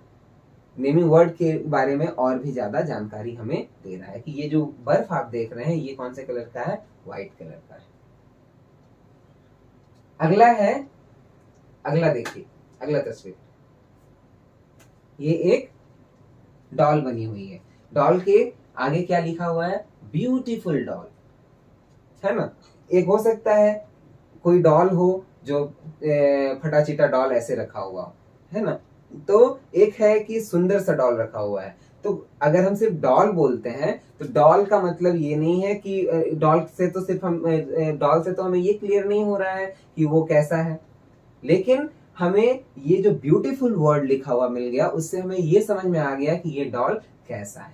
नेमिंग वर्ड के बारे में और भी ज्यादा जानकारी हमें दे रहा है कि ये जो बर्फ आप देख रहे हैं ये कौन से कलर का है, व्हाइट कलर का है। अगला है, अगला देखिए, अगला तस्वीर, ये एक डॉल बनी हुई है। डॉल के आगे क्या लिखा हुआ है, ब्यूटीफुल डॉल, है ना। एक हो सकता है कोई डॉल हो जो फटा चिटा डॉल ऐसे रखा हुआ हो, है ना। तो एक है कि सुंदर सा डॉल रखा हुआ है। तो अगर हम सिर्फ डॉल बोलते हैं तो डॉल का मतलब ये नहीं है कि डॉल से तो सिर्फ हम डॉल से तो हमें ये क्लियर नहीं हो रहा है कि वो कैसा है, लेकिन हमें ये जो ब्यूटीफुल वर्ड लिखा हुआ मिल गया उससे हमें ये समझ में आ गया कि ये डॉल कैसा है,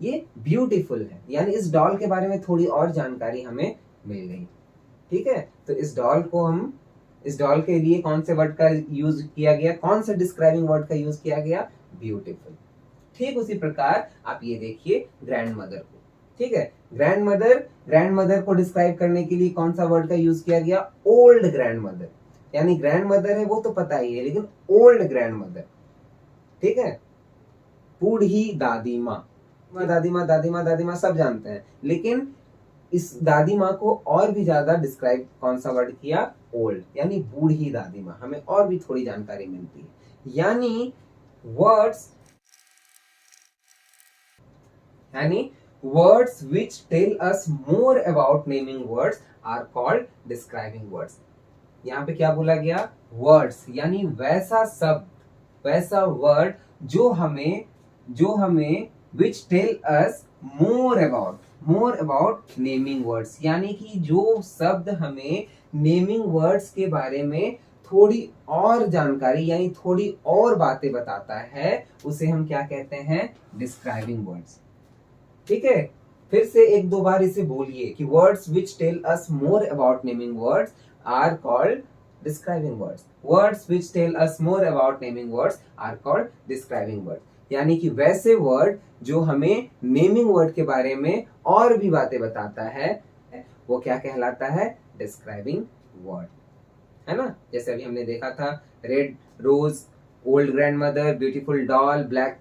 ये ब्यूटीफुल है। यानी इस डॉल के बारे में थोड़ी और जानकारी हमें मिल गई। ठीक है, तो इस डॉल के लिए कौन से वर्ड का यूज किया गया, कौन सा डिस्क्राइबिंग वर्ड का यूज किया गया, ब्यूटीफुल। ठीक उसी प्रकार आप ये देखिए ग्रैंड मदर को, ठीक है, ग्रैंड मदर को डिस्क्राइब करने के लिए कौन सा वर्ड का यूज किया गया, ओल्ड ग्रैंड मदर। यानी ग्रैंड मदर है वो तो पता ही है, लेकिन ओल्ड ग्रैंड मदर, ठीक है, बूढ़ी दादी माँ, दादी माँ सब जानते हैं, लेकिन इस दादी माँ को और भी ज्यादा डिस्क्राइब कौन सा वर्ड किया, ओल्ड, यानी बूढ़ी दादी माँ। हमें और भी थोड़ी जानकारी मिलती है। यानी words which tell us more about naming words are called describing words। यहाँ पे क्या बोला गया, वर्ड्स यानी वैसा शब्द, वैसा वर्ड जो हमें which tell us more about naming words, यानी कि जो शब्द हमें नेमिंग वर्ड्स के बारे में थोड़ी और जानकारी यानी थोड़ी और बातें बताता है, उसे हम क्या कहते हैं, डिस्क्राइबिंग वर्ड्स। ठीक है, फिर से एक दो बार इसे बोलिए कि words which tell us more about naming words are called describing words। words which tell us more about naming words are called describing words। यानी कि वैसे वर्ड जो हमें नेमिंग वर्ड के बारे में और भी बातें बताता है वो क्या कहलाता है, डिस्क्राइबिंग वर्ड, है ना। जैसे अभी हमने देखा था red rose, old grandmother, beautiful doll, black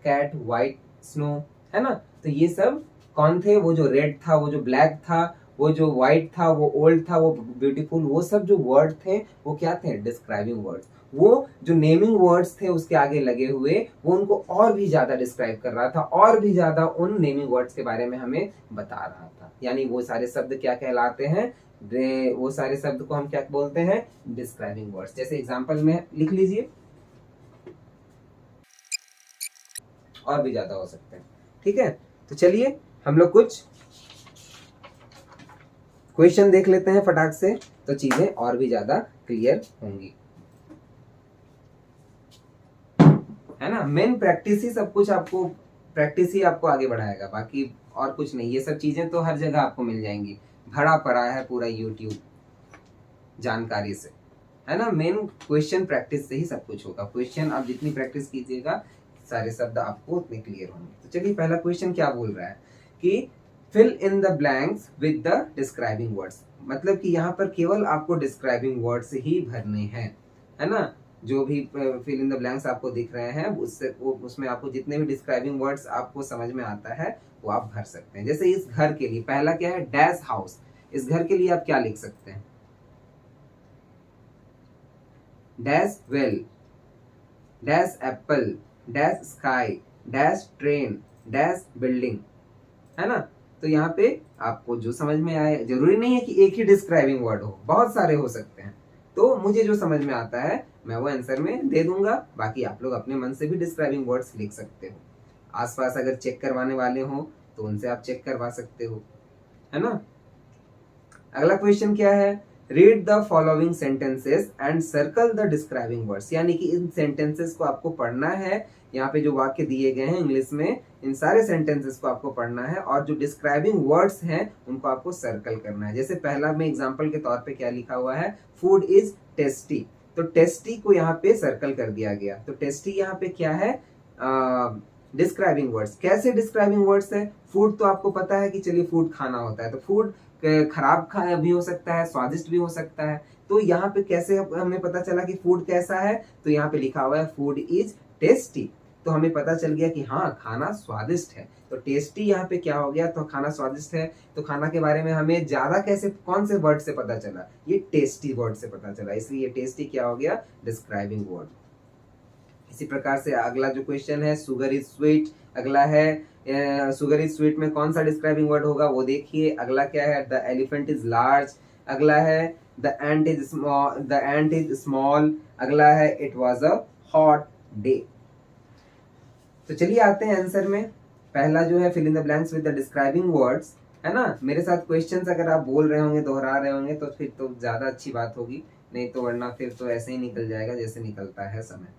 cat, white snow, है ना। तो ये सब कौन थे, वो जो रेड था, वो जो ब्लैक था, वो जो व्हाइट था, वो ओल्ड था, वो ब्यूटीफुल, वो सब जो वर्ड थे वो क्या थे, डिस्क्राइबिंग वर्ड्स। वो जो नेमिंग वर्ड्स थे उसके आगे लगे हुए वो उनको और भी ज्यादा डिस्क्राइब कर रहा था, और भी ज्यादा उन नेमिंग वर्ड्स के बारे में हमें बता रहा था। यानी वो सारे शब्द क्या कहलाते हैं, वो सारे शब्द को हम क्या बोलते हैं, डिस्क्राइबिंग वर्ड्स। जैसे एग्जांपल में लिख लीजिए, और भी ज्यादा हो सकते हैं। ठीक है, तो चलिए हम लोग कुछ क्वेश्चन देख लेते हैं फटाक से, तो चीजें और भी ज्यादा क्लियर होंगी, है ना। मेन प्रैक्टिस ही सब कुछ, आपको प्रैक्टिस ही आपको आगे बढ़ाएगा, बाकी और कुछ नहीं। ये सब चीजें तो हर जगह आपको मिल जाएंगी, भरा पड़ा है पूरा यूट्यूब जानकारी से, है ना। मेन क्वेश्चन प्रैक्टिस से ही सब कुछ होगा। क्वेश्चन आप जितनी प्रैक्टिस कीजिएगा सारे शब्द आपको उतने क्लियर होंगे। तो चलिए पहला क्वेश्चन क्या बोल रहा है कि fill in the blanks with the describing words. मतलब कि यहाँ पर केवल आपको डिस्क्राइबिंग वर्ड्स ही भरने हैं, है ना। जो भी फिल इन द ब्लैंक्स आपको दिख रहे हैं उसमें आपको जितने भी डिस्क्राइबिंग वर्ड्स आपको समझ में आता है वो आप भर सकते हैं। जैसे इस घर के लिए पहला क्या है, डैश हाउस। इस घर के लिए आप क्या लिख सकते हैं, dash well, dash Apple, dash sky, dash train, dash building, है ना। तो यहाँ पे आपको जो समझ में आए, जरूरी नहीं है कि एक ही डिस्क्राइबिंग वर्ड हो, बहुत सारे हो सकते हैं। तो मुझे जो समझ में आता है मैं वो आंसर में दे दूंगा, बाकी आप लोग अपने मन से भी डिस्क्राइबिंग वर्ड्स लिख सकते हो। आसपास अगर चेक करवाने वाले हो तो उनसे आप चेक करवा सकते हो, है ना। अगला क्वेश्चन क्या है, read the following sentences and circle the describing words. यानी कि इन सेंटेंसेस को आपको पढ़ना है, यहाँ पे जो वाक्य दिए गए हैं इंग्लिश में, इन सारे सेंटेंसेस को आपको पढ़ना है और जो डिस्क्राइबिंग वर्ड्स हैं उनको आपको सर्कल करना है। जैसे पहला में एग्जांपल के तौर पे क्या लिखा हुआ है, फूड इज टेस्टी, तो टेस्टी को यहाँ पे सर्कल कर दिया गया। तो टेस्टी यहाँ पे क्या है, डिस्क्राइबिंग वर्ड्स। कैसे डिस्क्राइबिंग वर्ड्स है, फूड तो आपको पता है कि चलिए फूड खाना होता है, तो फूड खराब भी हो सकता है, स्वादिष्ट भी हो सकता है। तो यहाँ पे कैसे हमें पता चला कि फूड कैसा है, तो यहाँ पे लिखा हुआ है फूड इज टेस्टी। तो हमें पता चल गया कि हाँ खाना स्वादिष्ट है। तो टेस्टी यहाँ पे क्या हो गया, तो खाना स्वादिष्ट है। तो खाना के बारे में हमें ज्यादा कैसे, कौन से वर्ड से पता चला, ये टेस्टी वर्ड से पता चला, इसलिए टेस्टी क्या हो गया, डिस्क्राइबिंग वर्ड। इसी प्रकार से अगला जो क्वेश्चन है, शुगर इज स्वीट, अगला है शुगर इज स्वीट में कौन सा डिस्क्राइबिंग वर्ड होगा वो देखिए। अगला क्या है, द एलिफेंट इज लार्ज, अगला है the ant is small, the ant is small, अगला है it was a hot day. तो चलिए आते हैं आंसर में। पहला जो है fill in the blanks with the describing words, है ना। मेरे साथ क्वेश्चंस अगर आप बोल रहे होंगे, दोहरा रहे होंगे, तो फिर तो ज्यादा अच्छी बात होगी, नहीं तो वरना फिर तो ऐसे ही निकल जाएगा जैसे निकलता है समय।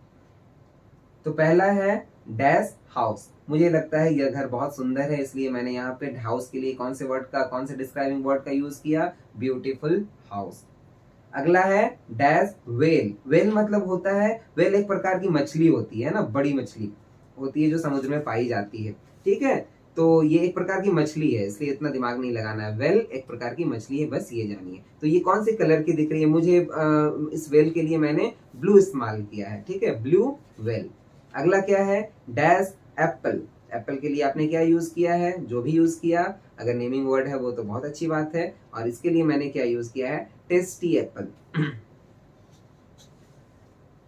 तो पहला है डैश हाउस। मुझे लगता है यह घर बहुत सुंदर है, इसलिए मैंने यहाँ पे हाउस के लिए कौन से वर्ड का, कौन से डिस्क्राइबिंग वर्ड का यूज किया, ब्यूटीफुल हाउस। अगला है डैश वेल। वेल मतलब होता है, वेल एक प्रकार की मछली होती है ना, बड़ी मछली होती है जो समुद्र में पाई जाती है, ठीक है। तो ये एक प्रकार की मछली है, इसलिए इतना दिमाग नहीं लगाना है। वेल एक प्रकार की मछली है, बस ये जानिए। तो ये कौन से कलर की दिख रही है मुझे, इस वेल के लिए मैंने ब्लू इस्तेमाल किया है, ठीक है, ब्लू वेल। अगला क्या है, डैश एप्पल। एप्पल के लिए आपने क्या यूज किया है, जो भी यूज किया, अगर नेमिंग वर्ड है वो तो बहुत अच्छी बात है, और इसके लिए मैंने क्या यूज किया है, टेस्टी एप्पल।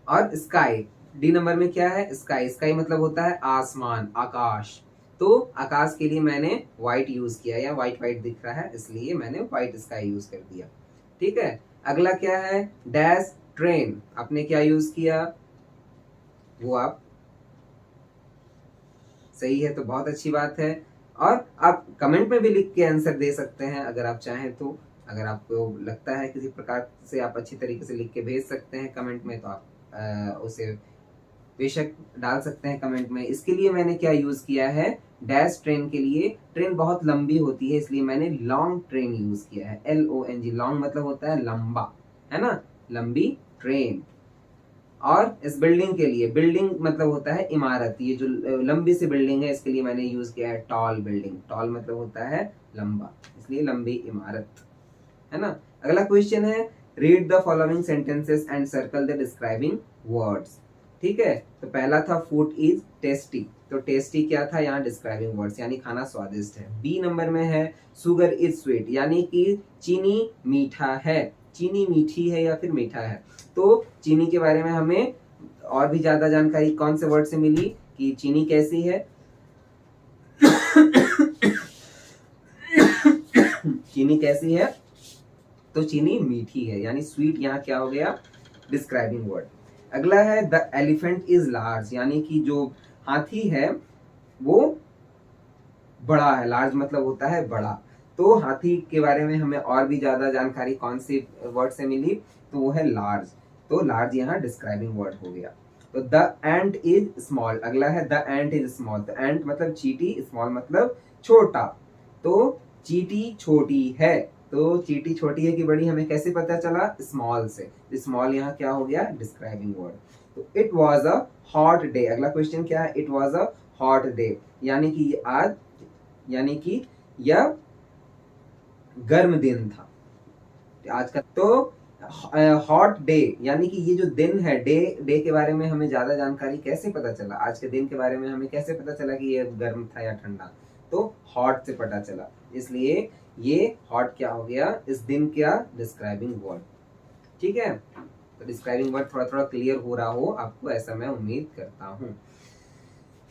और स्काई, डी नंबर में क्या है, स्काई। स्काई मतलब होता है आसमान, आकाश। तो आकाश के लिए मैंने व्हाइट यूज किया, या व्हाइट व्हाइट दिख रहा है इसलिए मैंने व्हाइट स्काई यूज कर दिया, ठीक है। अगला क्या है, डैश ट्रेन। आपने क्या यूज किया, वो आप सही है तो बहुत अच्छी बात है। और आप कमेंट में भी लिख के आंसर दे सकते हैं अगर आप चाहें तो। अगर आपको लगता है किसी प्रकार से आप अच्छी तरीके से लिख के भेज सकते हैं कमेंट में, तो आप उसे बेशक डाल सकते हैं कमेंट में। इसके लिए मैंने क्या यूज किया है, डैश ट्रेन के लिए, ट्रेन बहुत लंबी होती है इसलिए मैंने लॉन्ग ट्रेन यूज किया है, LONG। लॉन्ग मतलब होता है लंबा, है ना, लंबी ट्रेन। और इस बिल्डिंग के लिए, बिल्डिंग मतलब होता है इमारत, ये जो लंबी सी बिल्डिंग है इसके लिए मैंने यूज किया है टॉल बिल्डिंग। टॉल मतलब होता है लंबा, इसलिए लंबी इमारत, है ना। अगला क्वेश्चन है, read the following sentences and circle the describing words, ठीक है। तो पहला था फूड इज टेस्टी, तो टेस्टी क्या था, यहाँ डिस्क्राइबिंग वर्ड्स, यानी खाना स्वादिष्ट है। बी नंबर में है शुगर इज स्वीट, यानी कि चीनी मीठा है, चीनी मीठी है या फिर मीठा है। तो चीनी के बारे में हमें और भी ज्यादा जानकारी कौन से वर्ड से मिली, कि चीनी कैसी है, चीनी कैसी है, तो चीनी मीठी है, यानी स्वीट यहाँ क्या हो गया, डिस्क्राइबिंग वर्ड। अगला है द एलिफेंट इज लार्ज, यानी कि जो हाथी है वो बड़ा है, लार्ज मतलब होता है बड़ा। तो हाथी के बारे में हमें और भी ज्यादा जानकारी कौन से वर्ड से मिली, तो वो है लार्ज। तो लार्ज यहाँ डिस्क्राइबिंग वर्ड हो गया। तो द एंट इज स्मॉल, अगला है द एंट इज स्मॉल। तो एंट मतलब चींटी, स्मॉल मतलब छोटा। तो चींटी छोटी है, तो चींटी छोटी है कि बड़ी हमें कैसे पता चला, स्मॉल से। स्मॉल यहाँ क्या हो गया, डिस्क्राइबिंग वर्ड। तो it was a hot day. अगला क्वेश्चन क्या है, it was a hot day, यानी कि आज, यानी कि यह गर्म दिन था आज का। तो हॉट डे, यानी कि ये जो दिन है, डे, डे के बारे में हमें ज्यादा जानकारी कैसे पता चला, आज के दिन के बारे में हमें कैसे पता चला कि ये गर्म था या ठंडा, तो हॉट से पता चला, इसलिए ये हॉट क्या हो गया, इस दिन क्या, डिस्क्राइबिंग वर्ड, ठीक है। तो डिस्क्राइबिंग वर्ड थोड़ा थोड़ा क्लियर हो रहा हो आपको, ऐसा मैं उम्मीद करता हूँ।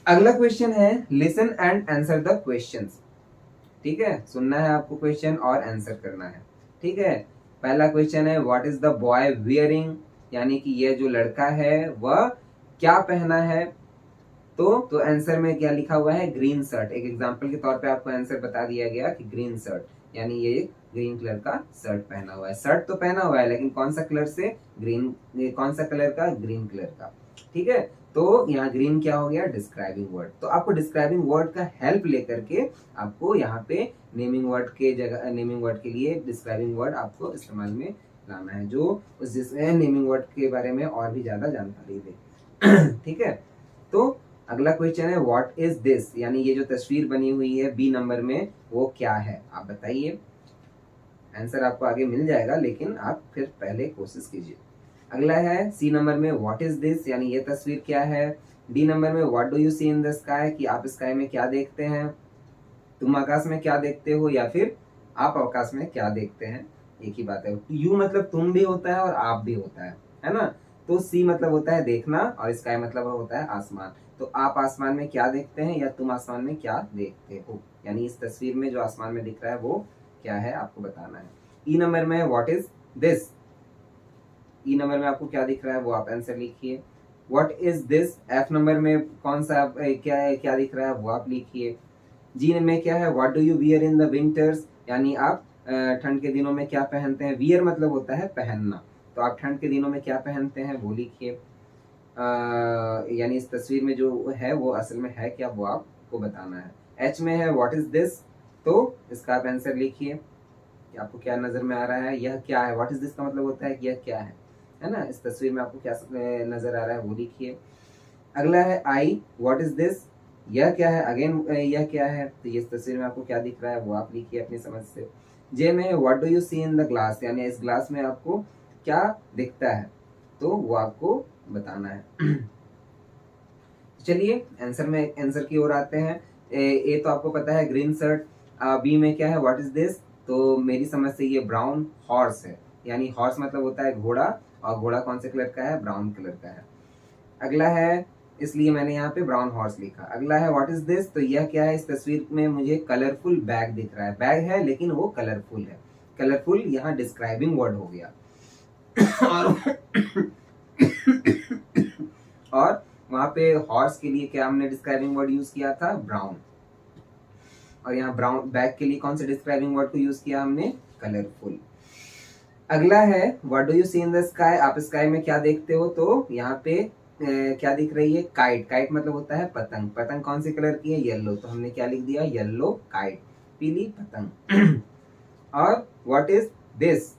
अगला क्वेश्चन है, listen and answer the questions, ठीक है। सुनना है आपको क्वेश्चन और आंसर करना है, ठीक है। पहला क्वेश्चन है, what is the boy wearing, यानी कि यह जो लड़का है वह क्या पहना है। तो आंसर में क्या लिखा हुआ है, ग्रीन शर्ट। एक एग्जांपल के तौर पे आपको आंसर बता दिया गया कि ग्रीन शर्ट, यानी ये ग्रीन कलर का शर्ट पहना हुआ है। शर्ट तो पहना हुआ है लेकिन कौन सा कलर से, ग्रीन, कौन सा कलर का, ग्रीन कलर का, ठीक है। तो यहाँ ग्रीन क्या हो गया, डिस्क्राइबिंग वर्ड। तो आपको डिस्क्राइबिंग वर्ड का हेल्प लेकर के आपको यहाँ पे नेमिंग वर्ड के जगह, नेमिंग वर्ड के लिए डिस्क्राइबिंग वर्ड आपको इस्तेमाल में लाना है, जो उस जिसमें नेमिंग वर्ड के बारे में और भी ज्यादा जानकारी दे, ठीक है। तो अगला क्वेश्चन है, व्हाट इज दिस, यानी ये जो तस्वीर बनी हुई है बी नंबर में, वो क्या है, आप बताइए। आंसर आपको आगे मिल जाएगा लेकिन आप फिर पहले कोशिश कीजिए। अगला है सी नंबर में, व्हाट इज दिस, यानी ये तस्वीर क्या है। डी नंबर में what do you see in the sky, कि आप स्काई में क्या देखते हैं, तुम आकाश में क्या देखते हो, या फिर आप आकाश में क्या देखते हैं, एक ही बात है। यू मतलब तुम भी होता है और आप भी होता है ना। तो सी मतलब होता है देखना और स्काई मतलब होता है आसमान। तो आप आसमान में क्या देखते हैं या तुम आसमान में क्या देखते हो, यानी इस तस्वीर में जो आसमान में दिख रहा है वो क्या है आपको बताना है। ई नंबर में what is this, E number में आपको क्या दिख रहा है वो आप आंसर लिखिए। What is this, F number में कौन सा क्या दिख रहा है वो आप लिखिए। जी में क्या है, what do you wear in the winters, यानी आप ठंड के दिनों में क्या पहनते हैं। वियर मतलब होता है पहनना, तो आप ठंड के दिनों में क्या पहनते हैं वो लिखिए। यानी इस तस्वीर में जो है वो असल में है क्या वो आपको बताना है। एच में है व्हाट इज दिस, तो इसका आप आंसर लिखिए कि आपको क्या नजर में आ रहा है, यह क्या है। व्हाट इज दिस का मतलब होता है कि यह क्या है ना। इस तस्वीर में आपको क्या नजर आ रहा है वो लिखिए। अगला है आई, व्हाट इज दिस, यह क्या है, अगेन यह क्या है, तो इस तस्वीर में आपको क्या दिख रहा है वो आप लिखिए अपनी समझ से। जे में what do you see in the glass, यानी इस ग्लास में आपको क्या दिखता है, तो वो आपको बताना है। चलिए आंसर की ओर आते हैं। ए तो आपको पता है ग्रीन शर्ट। बी में क्या है व्हाट इज दिस, तो मेरी समझ से ये ब्राउन हॉर्स है, यानी हॉर्स मतलब होता है घोड़ा, और घोड़ा कौन से कलर का है, ब्राउन कलर का है। अगला है, इसलिए मैंने यहाँ पे ब्राउन हॉर्स लिखा। अगला है व्हाट इज दिस, तो यह क्या है, इस तस्वीर में मुझे कलरफुल बैग दिख रहा है। बैग है लेकिन वो कलरफुल है। कलरफुल यहाँ डिस्क्राइबिंग वर्ड हो गया। और वहां पे हॉर्स के लिए क्या हमने डिस्क्राइबिंग वर्ड यूज किया था, ब्राउन। और यहाँ ब्राउन बैग के लिए कौन से डिस्क्राइबिंग वर्ड को यूज किया हमने, कलरफुल। अगला है what do you see in the sky, आप स्काई में क्या देखते हो, तो यहाँ पे क्या दिख रही है, काइट। काइट मतलब होता है पतंग। पतंग कौन से कलर की है, येलो, तो हमने क्या लिख दिया, येलो काइट, पीली पतंग। और व्हाट इज दिस,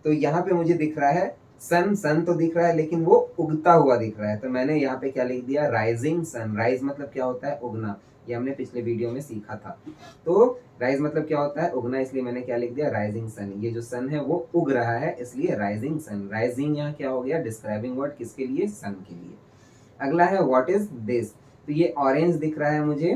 तो यहाँ पे मुझे दिख रहा है सन। सन तो दिख रहा है लेकिन वो उगता हुआ दिख रहा है, तो मैंने यहाँ पे क्या लिख दिया, राइजिंग सन। राइज मतलब क्या होता है, उगना, ये हमने पिछले वीडियो में सीखा था। तो राइज मतलब क्या होता है, उगना, इसलिए मैंने क्या लिख दिया, राइजिंग सन। ये जो सन है वो उग रहा है, इसलिए राइजिंग सन। राइजिंग यहाँ क्या हो गया, डिस्क्राइबिंग वर्ड, किसके लिए, सन के लिए। अगला है व्हाट इज दिस, तो ये ऑरेंज दिख रहा है मुझे,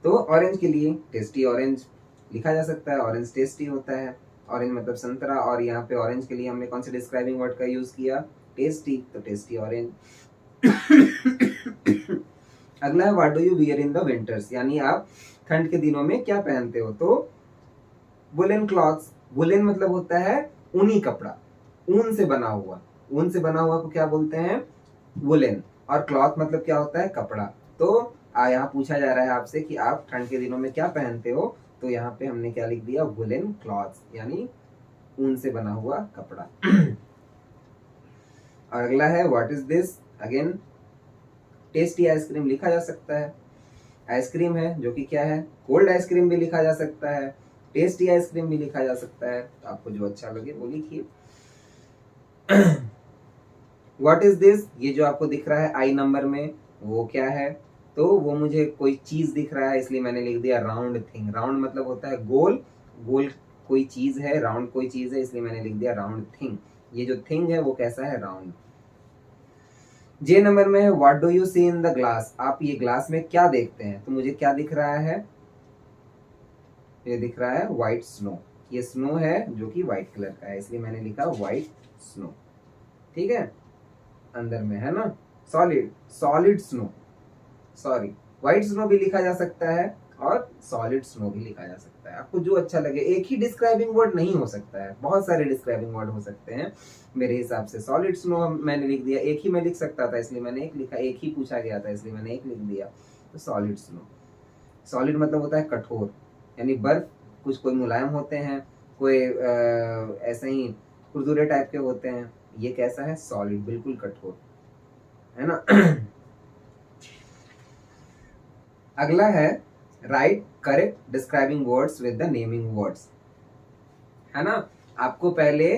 तो ऑरेंज के लिए टेस्टी ऑरेंज लिखा जा सकता है। ऑरेंज टेस्टी होता है, ऑरेंज मतलब संतरा, और यहाँ पे ऑरेंज के लिए हमने कौन से डिस्क्राइबिंग वर्ड का यूज किया, टेस्टी, तो टेस्टी ऑरेंज। अगला है what do you wear in the winters, यानी आप ठंड के दिनों में क्या पहनते हो, तो वुलन क्लॉथ्स। वुलन मतलब होता है ऊनी कपड़ा, ऊन से बना हुआ। ऊन से बना हुआ को क्या बोलते हैं, वुलन। और क्लॉथ मतलब क्या होता है, कपड़ा। तो यहाँ पूछा जा रहा है आपसे कि आप ठंड के दिनों में क्या पहनते हो, तो यहाँ पे हमने क्या लिख दिया, वुलन क्लॉथ्स, यानी ऊन से बना हुआ कपड़ा। और अगला है what is this, again tasty ice cream लिखा जा सकता है। आइसक्रीम है जो कि क्या है, कोल्ड आइसक्रीम भी लिखा जा सकता है, टेस्टी आइसक्रीम भी लिखा जा सकता है, तो आपको जो अच्छा लगे वो लिखिए। व्हाट इज दिस, ये जो आपको दिख रहा है आई नंबर में, वो क्या है, तो वो मुझे कोई चीज दिख रहा है, इसलिए मैंने लिख दिया राउंड थिंग। राउंड मतलब होता है गोल, गोल कोई चीज है, राउंड कोई चीज है, इसलिए मैंने लिख दिया राउंड थिंग। ये जो थिंग है वो कैसा है, राउंड। जे नंबर में है what do you see in the glass, आप ये ग्लास में क्या देखते हैं, तो मुझे क्या दिख रहा है, ये दिख रहा है व्हाइट स्नो। ये स्नो है जो कि व्हाइट कलर का है, इसलिए मैंने लिखा व्हाइट स्नो। ठीक है, अंदर में है ना, solid, solid snow, sorry, white snow भी लिखा जा सकता है और सॉलिड स्नो भी लिखा जा सकता है, आपको जो अच्छा लगे। एक ही डिस्क्राइबिंग वर्ड नहीं हो सकता है, बहुत सारे डिस्क्राइबिंग वर्ड हो सकते हैं। मेरे हिसाब से सॉलिड स्नो मैंने लिख दिया, एक ही मैं लिख सकता था इसलिए मैंने एक लिखा, एक ही पूछा गया था इसलिए मैंने एक लिख दिया, तो सॉलिड स्नो। सॉलिड मतलब होता है कठोर, यानी बर्फ, कुछ कोई मुलायम होते हैं, कोई ऐसे ही खुरदुरे टाइप के होते हैं, ये कैसा है, सॉलिड, बिल्कुल कठोर, है ना। अगला है right correct describing words with the naming words, है ना। आपको पहले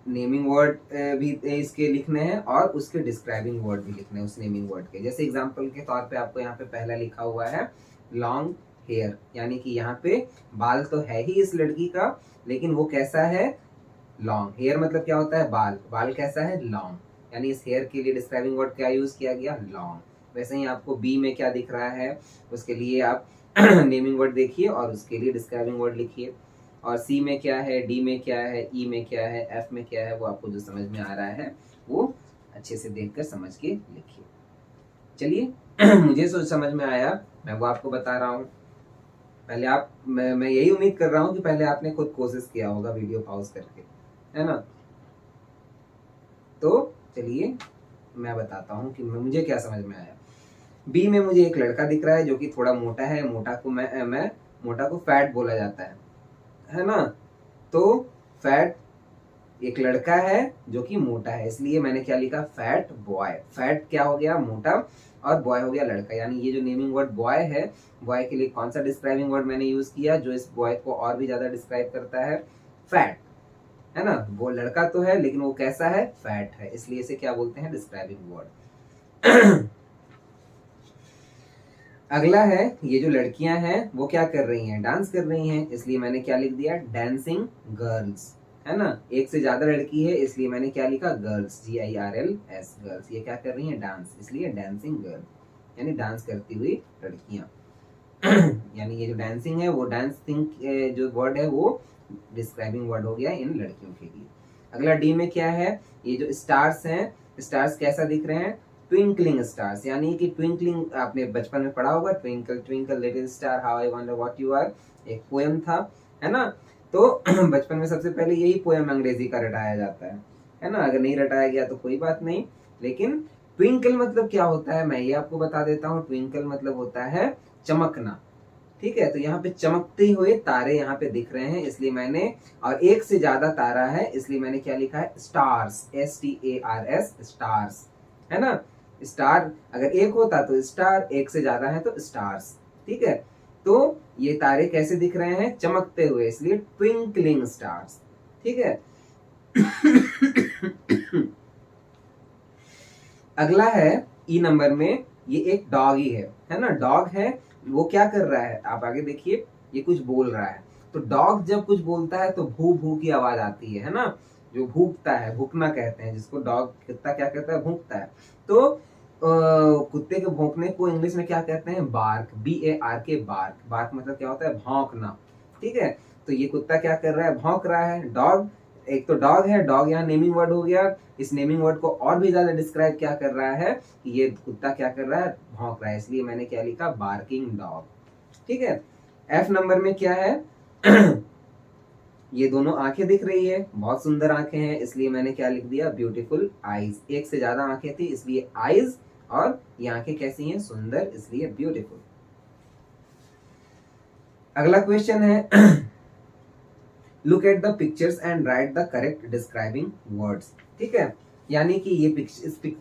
नेमिंग वर्ड भी इसके लिखने हैं और उसके डिस्क्राइबिंग वर्ड भी लिखने हैं उस नेमिंग वर्ड के। जैसे एग्जांपल के तौर पे आपको यहाँ पे पहला लिखा हुआ है लॉन्ग हेयर, यानी कि यहाँ पे बाल तो है ही इस लड़की का, लेकिन वो कैसा है, लॉन्ग। हेयर मतलब क्या होता है, बाल, बाल कैसा है, लॉन्ग, यानी इस हेयर के लिए डिस्क्राइबिंग वर्ड क्या यूज किया गया, लॉन्ग। वैसे ही आपको बी में क्या दिख रहा है, उसके लिए आप नेमिंग वर्ड देखिए और उसके लिए डिस्क्राइबिंग वर्ड लिखिए। और सी में क्या है, डी में क्या है, ई में क्या है, एफ में क्या है, वो आपको जो समझ में आ रहा है वो अच्छे से देखकर समझ के लिखिए। चलिए मुझे सोच समझ में आया, मैं वो आपको बता रहा हूँ। पहले आप मैं यही उम्मीद कर रहा हूँ कि पहले आपने खुद कोशिश किया होगा वीडियो पॉज करके, है ना। तो चलिए मैं बताता हूँ कि मुझे क्या समझ में आया। बी में मुझे एक लड़का दिख रहा है जो कि थोड़ा मोटा है। मोटा को फैट बोला जाता है ना। तो फैट एक लड़का है जो कि मोटा है, इसलिए मैंने क्या लिखा, फैट बॉय। फैट क्या हो गया, मोटा, और बॉय हो गया लड़का। यानी ये जो नेमिंग वर्ड बॉय है, बॉय के लिए कौन सा डिस्क्राइबिंग वर्ड मैंने यूज किया जो इस बॉय को और भी ज्यादा डिस्क्राइब करता है, फैट, है ना। वो लड़का तो है लेकिन वो कैसा है, फैट है, इसलिए इसे क्या बोलते हैं, डिस्क्राइबिंग वर्ड। अगला है, ये जो लड़कियां हैं वो क्या कर रही हैं, डांस कर रही हैं, इसलिए मैंने क्या लिख दिया, डांसिंग गर्ल्स, है ना। एक से ज्यादा लड़की है इसलिए मैंने क्या लिखा, गर्ल्स, GIRLS, गर्ल्स। ये क्या कर रही हैं, डांस, इसलिए डांसिंग गर्ल, यानी डांस करती हुई लड़कियां। यानी ये जो डांसिंग है वो डांसिंग जो वर्ड है वो डिस्क्राइबिंग वर्ड हो गया इन लड़कियों के लिए। अगला डी में क्या है, ये जो स्टार्स हैं, स्टार्स कैसा दिख रहे हैं, ट्विंकलिंग स्टार्स। यानी कि ट्विंकलिंग आपने बचपन में पढ़ा होगा, twinkle twinkle little star how I wonder what you are, एक पोएम था, है ना। तो बचपन में सबसे पहले यही पोएम अंग्रेजी का रटाया जाता है ना। अगर नहीं रटाया गया तो कोई बात नहीं, लेकिन ट्विंकल मतलब क्या होता है मैं ये आपको बता देता हूँ। ट्विंकल मतलब होता है चमकना, ठीक है। तो यहाँ पे चमकते हुए तारे यहाँ पे दिख रहे हैं, इसलिए मैंने, और एक से ज्यादा तारा है इसलिए मैंने क्या लिखा है, स्टार्स, STARS, स्टार्स, है ना। स्टार अगर एक होता तो स्टार, एक से ज्यादा है तो स्टार्स, ठीक है। तो ये तारे कैसे दिख रहे हैं, चमकते हुए, इसलिए ट्विंकलिंग स्टार्स, ठीक है। अगला है ई नंबर में, ये एक डॉग ही है ना। डॉग है, वो क्या कर रहा है, आप आगे देखिए, ये कुछ बोल रहा है। तो डॉग जब कुछ बोलता है तो भू भू की आवाज आती है ना। जो भूकता है, भूकना कहते हैं जिसको, डॉग कुत्ता क्या कहता है, भूकता है। तो कुत्ते के भौंकने को इंग्लिश में क्या कहते हैं, बार्क, BARK, बार्क। बार्क मतलब क्या होता है, भौंकना, ठीक है। तो ये कुत्ता क्या कर रहा है, भौंक रहा है। डॉग, एक तो डॉग है, डॉग यहाँ नेमिंग वर्ड हो गया। इस नेमिंग वर्ड को और भी ज्यादा डिस्क्राइब क्या कर रहा है कि ये कुत्ता क्या कर रहा है, भौंक रहा है, इसलिए मैंने क्या लिखा, बार्किंग डॉग, ठीक है। F नंबर में क्या है, ये दोनों आंखें दिख रही है, बहुत सुंदर आंखें हैं, इसलिए मैंने क्या लिख दिया, ब्यूटीफुल आईज। एक से ज्यादा आंखें थी इसलिए आईज, और ये आंखें कैसी हैं, सुंदर, इसलिए ब्यूटीफुल। अगला क्वेश्चन है, look at the pictures and right the correct describing words, ठीक है। यानी कि ये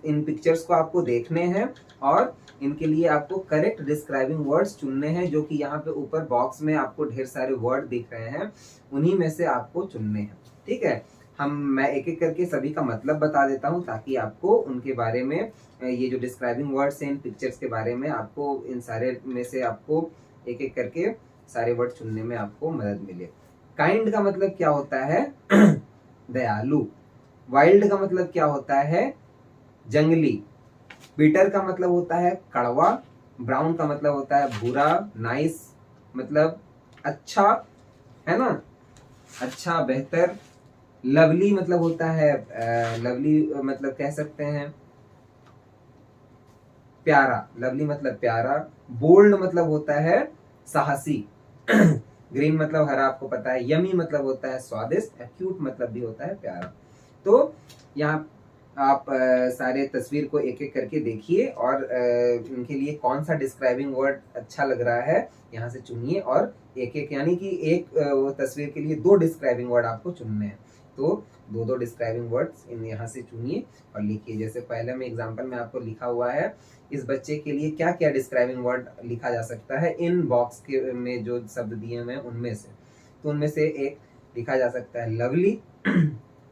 इन पिक्चर्स को आपको देखने हैं और इनके लिए आपको करेक्ट डिस्क्राइबिंग वर्ड्स चुनने हैं, जो कि यहाँ पे ऊपर बॉक्स में आपको ढेर सारे वर्ड दिख रहे हैं, उन्हीं में से आपको चुनने हैं, ठीक है। मैं एक एक करके सभी का मतलब बता देता हूँ ताकि आपको उनके बारे में, ये जो डिस्क्राइबिंग वर्ड्स हैं इन पिक्चर्स के बारे में, आपको इन सारे में से आपको एक एक करके सारे वर्ड चुनने में आपको मदद मिले। काइंड का मतलब क्या होता है, दयालु। वाइल्ड का मतलब क्या होता है, जंगली। बिटर का मतलब होता है कड़वा। ब्राउन का मतलब होता है बुरा। नाइस मतलब अच्छा, है ना, अच्छा, बेहतर। लवली मतलब होता है, लवली मतलब कह सकते हैं प्यारा, लवली मतलब प्यारा। बोल्ड मतलब होता है साहसी। ग्रीन मतलब हरा, आपको पता है। यमी मतलब होता है स्वादिष्ट। एक्यूट मतलब भी होता है प्यारा। तो यहाँ आप सारे तस्वीर को एक एक करके देखिए और उनके लिए कौन सा डिस्क्राइबिंग वर्ड अच्छा लग रहा है यहाँ से चुनिए, और एक एक, यानी कि एक वो तस्वीर के लिए 2 डिस्क्राइबिंग वर्ड आपको चुनने हैं। तो 2 डिस्क्राइबिंग वर्ड्स इन यहाँ से चुनिए और लिखिए। जैसे पहले में एग्जाम्पल में आपको लिखा हुआ है, इस बच्चे के लिए क्या क्या डिस्क्राइबिंग वर्ड लिखा जा सकता है इन बॉक्स के में जो शब्द दिए हुए हैं उनमें से। तो उनमें से एक लिखा जा सकता है लवली,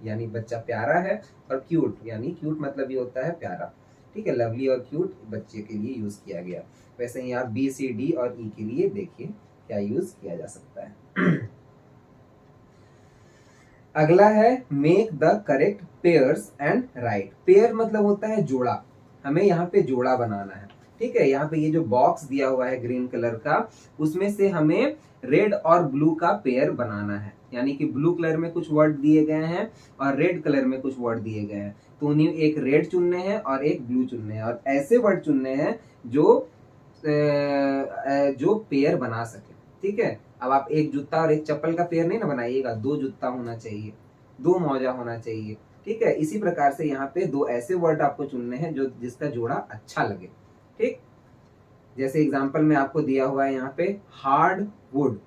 यानी बच्चा प्यारा है, और क्यूट, यानी क्यूट मतलब भी होता है प्यारा, ठीक है। लवली और क्यूट बच्चे के लिए यूज किया गया। वैसे ही आप BCD और E के लिए देखिए क्या यूज किया जा सकता है। अगला है make the correct pairs and right. Pair मतलब होता है जोड़ा, हमें यहाँ पे जोड़ा बनाना है। ठीक है, यहाँ पे ये जो बॉक्स दिया हुआ है ग्रीन कलर का, उसमें से हमें रेड और ब्लू का पेयर बनाना है। यानी कि ब्लू कलर में कुछ वर्ड दिए गए हैं और रेड कलर में कुछ वर्ड दिए गए हैं, तो उन्हें एक रेड चुनने हैं और एक ब्लू चुनने हैं, और ऐसे वर्ड चुनने हैं जो पेयर बना सके। ठीक है, अब आप एक जूता और एक चप्पल का पेयर नहीं ना बनाइएगा, दो जूता होना चाहिए, दो मोजा होना चाहिए। ठीक है, इसी प्रकार से यहाँ पे दो ऐसे वर्ड आपको चुनने हैं जो जिसका जोड़ा अच्छा लगे। ठीक, जैसे एग्जांपल में आपको दिया हुआ है यहाँ पे हार्ड वुड,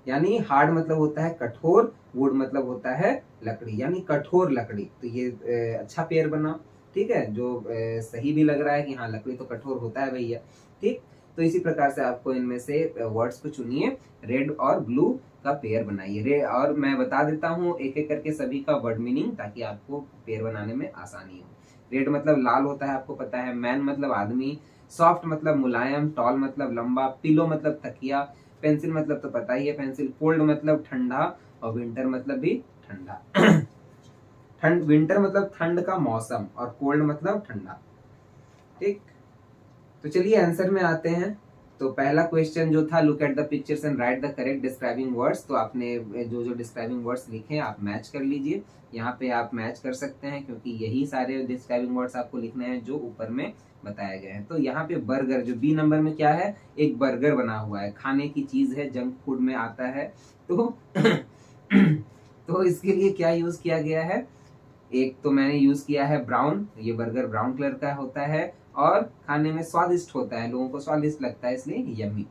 यानी हार्ड मतलब होता है कठोर, वुड मतलब होता है लकड़ी, यानी कठोर लकड़ी। तो ये अच्छा पेयर बना। ठीक है, जो सही भी लग रहा है कि हाँ लकड़ी तो कठोर होता है भैया। ठीक, तो इसी प्रकार से आपको इनमें से वर्ड्स को चुनिए, रेड और ब्लू का पेयर बनाइए। रे और मैं बता देता हूँ एक एक करके सभी का वर्ड मीनिंग, ताकि आपको पेयर बनाने में आसानी हो। रेड मतलब लाल होता है, आपको पता है। मैन मतलब आदमी, सॉफ्ट मतलब मुलायम, टॉल मतलब लंबा, पिलो मतलब तकिया, पेंसिल मतलब तो पता ही है पेंसिल, कोल्ड मतलब ठंडा, और विंटर मतलब भी ठंडा। ठंड, विंटर मतलब ठंड का मौसम, और कोल्ड मतलब ठंडा। ठीक, तो चलिए आंसर में आते हैं। तो पहला क्वेश्चन जो था, look at the pictures and right the correct describing words. तो आपने जो जो डिस्क्राइबिंग वर्ड्स लिखे हैं आप मैच कर लीजिए। यहाँ पे आप मैच कर सकते हैं क्योंकि यही सारे डिस्क्राइबिंग वर्ड्स आपको लिखने हैं जो ऊपर में बताए गए हैं। तो यहाँ पे बर्गर, जो बी नंबर में क्या है, एक बर्गर बना हुआ है, खाने की चीज है, जंक फूड में आता है। तो तो इसके लिए क्या यूज किया गया है, एक तो मैंने यूज किया है ब्राउन, ये बर्गर ब्राउन कलर का होता है और खाने में स्वादिष्ट होता है, लोगों को स्वादिष्ट लगता है, इसलिए यम्मी।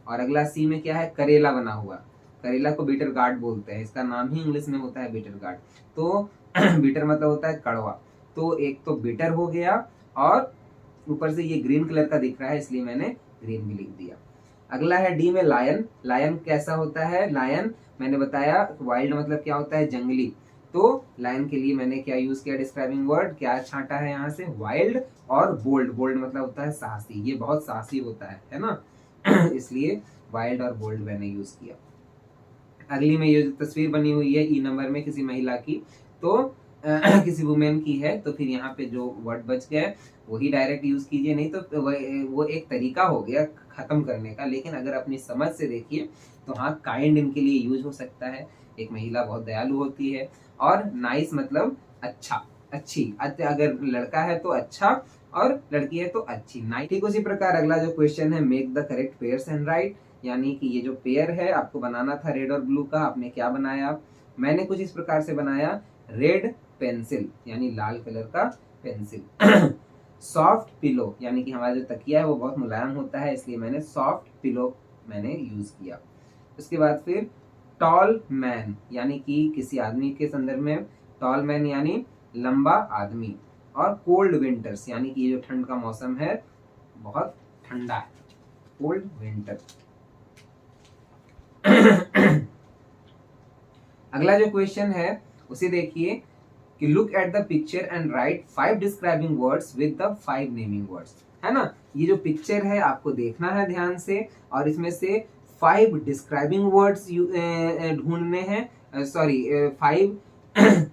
और अगला सी में क्या है, करेला बना हुआ। करेला को बीटर गार्ड बोलते हैं, इसका नाम ही इंग्लिश में होता है बीटर गार्ड। तो बीटर मतलब होता है कड़वा, तो एक तो बीटर हो गया, और ऊपर से ये ग्रीन कलर का दिख रहा है इसलिए मैंने ग्रीन भी लिख दिया। अगला है डी में लायन। लायन कैसा होता है, लायन मैंने बताया वाइल्ड मतलब क्या होता है, जंगली। तो लायन के लिए मैंने क्या यूज किया डिस्क्राइबिंग वर्ड, क्या छांटा है यहाँ से, वाइल्ड और बोल्ड। बोल्ड मतलब होता है साहसी, ये बहुत साहसी होता है ना। इसलिए वाइल्ड और बोल्ड मैंने यूज किया। अगली में ये जो तस्वीर बनी हुई है ई नंबर में किसी महिला की, तो किसी वुमेन की है, तो फिर यहाँ पे जो वर्ड बच गया वही डायरेक्ट यूज कीजिए, नहीं तो वो एक तरीका हो गया खत्म करने का। लेकिन अगर अपनी समझ से देखिए तो हाँ, काइंड इनके लिए यूज हो सकता है। एक महिला बहुत दयालु होती है, और नाइस मतलब अच्छा, अच्छी। अगर लड़का है तो अच्छा, और लड़की है तो अच्छी, नाइस। ठीक उसी प्रकार अगला जो क्वेश्चन है, make the correct pairs and right. यानी कि ये जो पेयर है आपको बनाना था रेड और ब्लू का, आपने क्या बनाया, मैंने कुछ इस प्रकार से बनाया, रेड पेंसिल यानी लाल कलर का पेंसिल। सॉफ्ट पिलो, यानी कि हमारा जो तकिया है वो बहुत मुलायम होता है, इसलिए मैंने सॉफ्ट पिलो मैंने यूज किया। उसके बाद फिर टॉल मैन, यानी कि किसी आदमी के संदर्भ में, टॉल मैन यानी लंबा आदमी। और कोल्ड विंटर्स, यानी कि ये जो ठंड का मौसम है बहुत ठंडा है, कोल्ड विंटर। अगला जो क्वेश्चन है उसे देखिए कि look at the picture and right 5 describing words with the 5 naming words. है ना, ये जो पिक्चर है आपको देखना है ध्यान से, और इसमें से 5 डिस्क्राइबिंग वर्ड्स ढूंढने हैं, सॉरी 5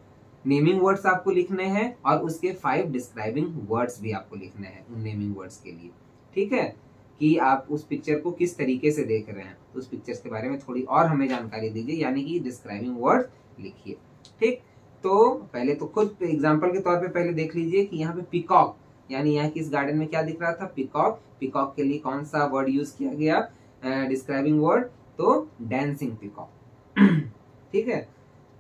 नेमिंग वर्ड्स आपको लिखने हैं, और उसके 5 डिस्क्राइबिंग वर्ड्स भी आपको लिखने हैं उन नेमिंग वर्ड्स के लिए। ठीक है, कि आप उस पिक्चर को किस तरीके से देख रहे हैं, उस पिक्चर के बारे में थोड़ी और हमें जानकारी दीजिए, यानी कि डिस्क्राइबिंग वर्ड लिखिए। ठीक, तो पहले तो खुद एग्जांपल के तौर पे पहले देख लीजिए कि यहाँ पे पिकॉक, यानी यहाँ किस गार्डन में क्या दिख रहा था, पिकॉक। पिकॉक के लिए कौन सा वर्ड यूज किया गया डिस्क्राइबिंग वर्ड, तो डांसिंग पिकॉक। ठीक है,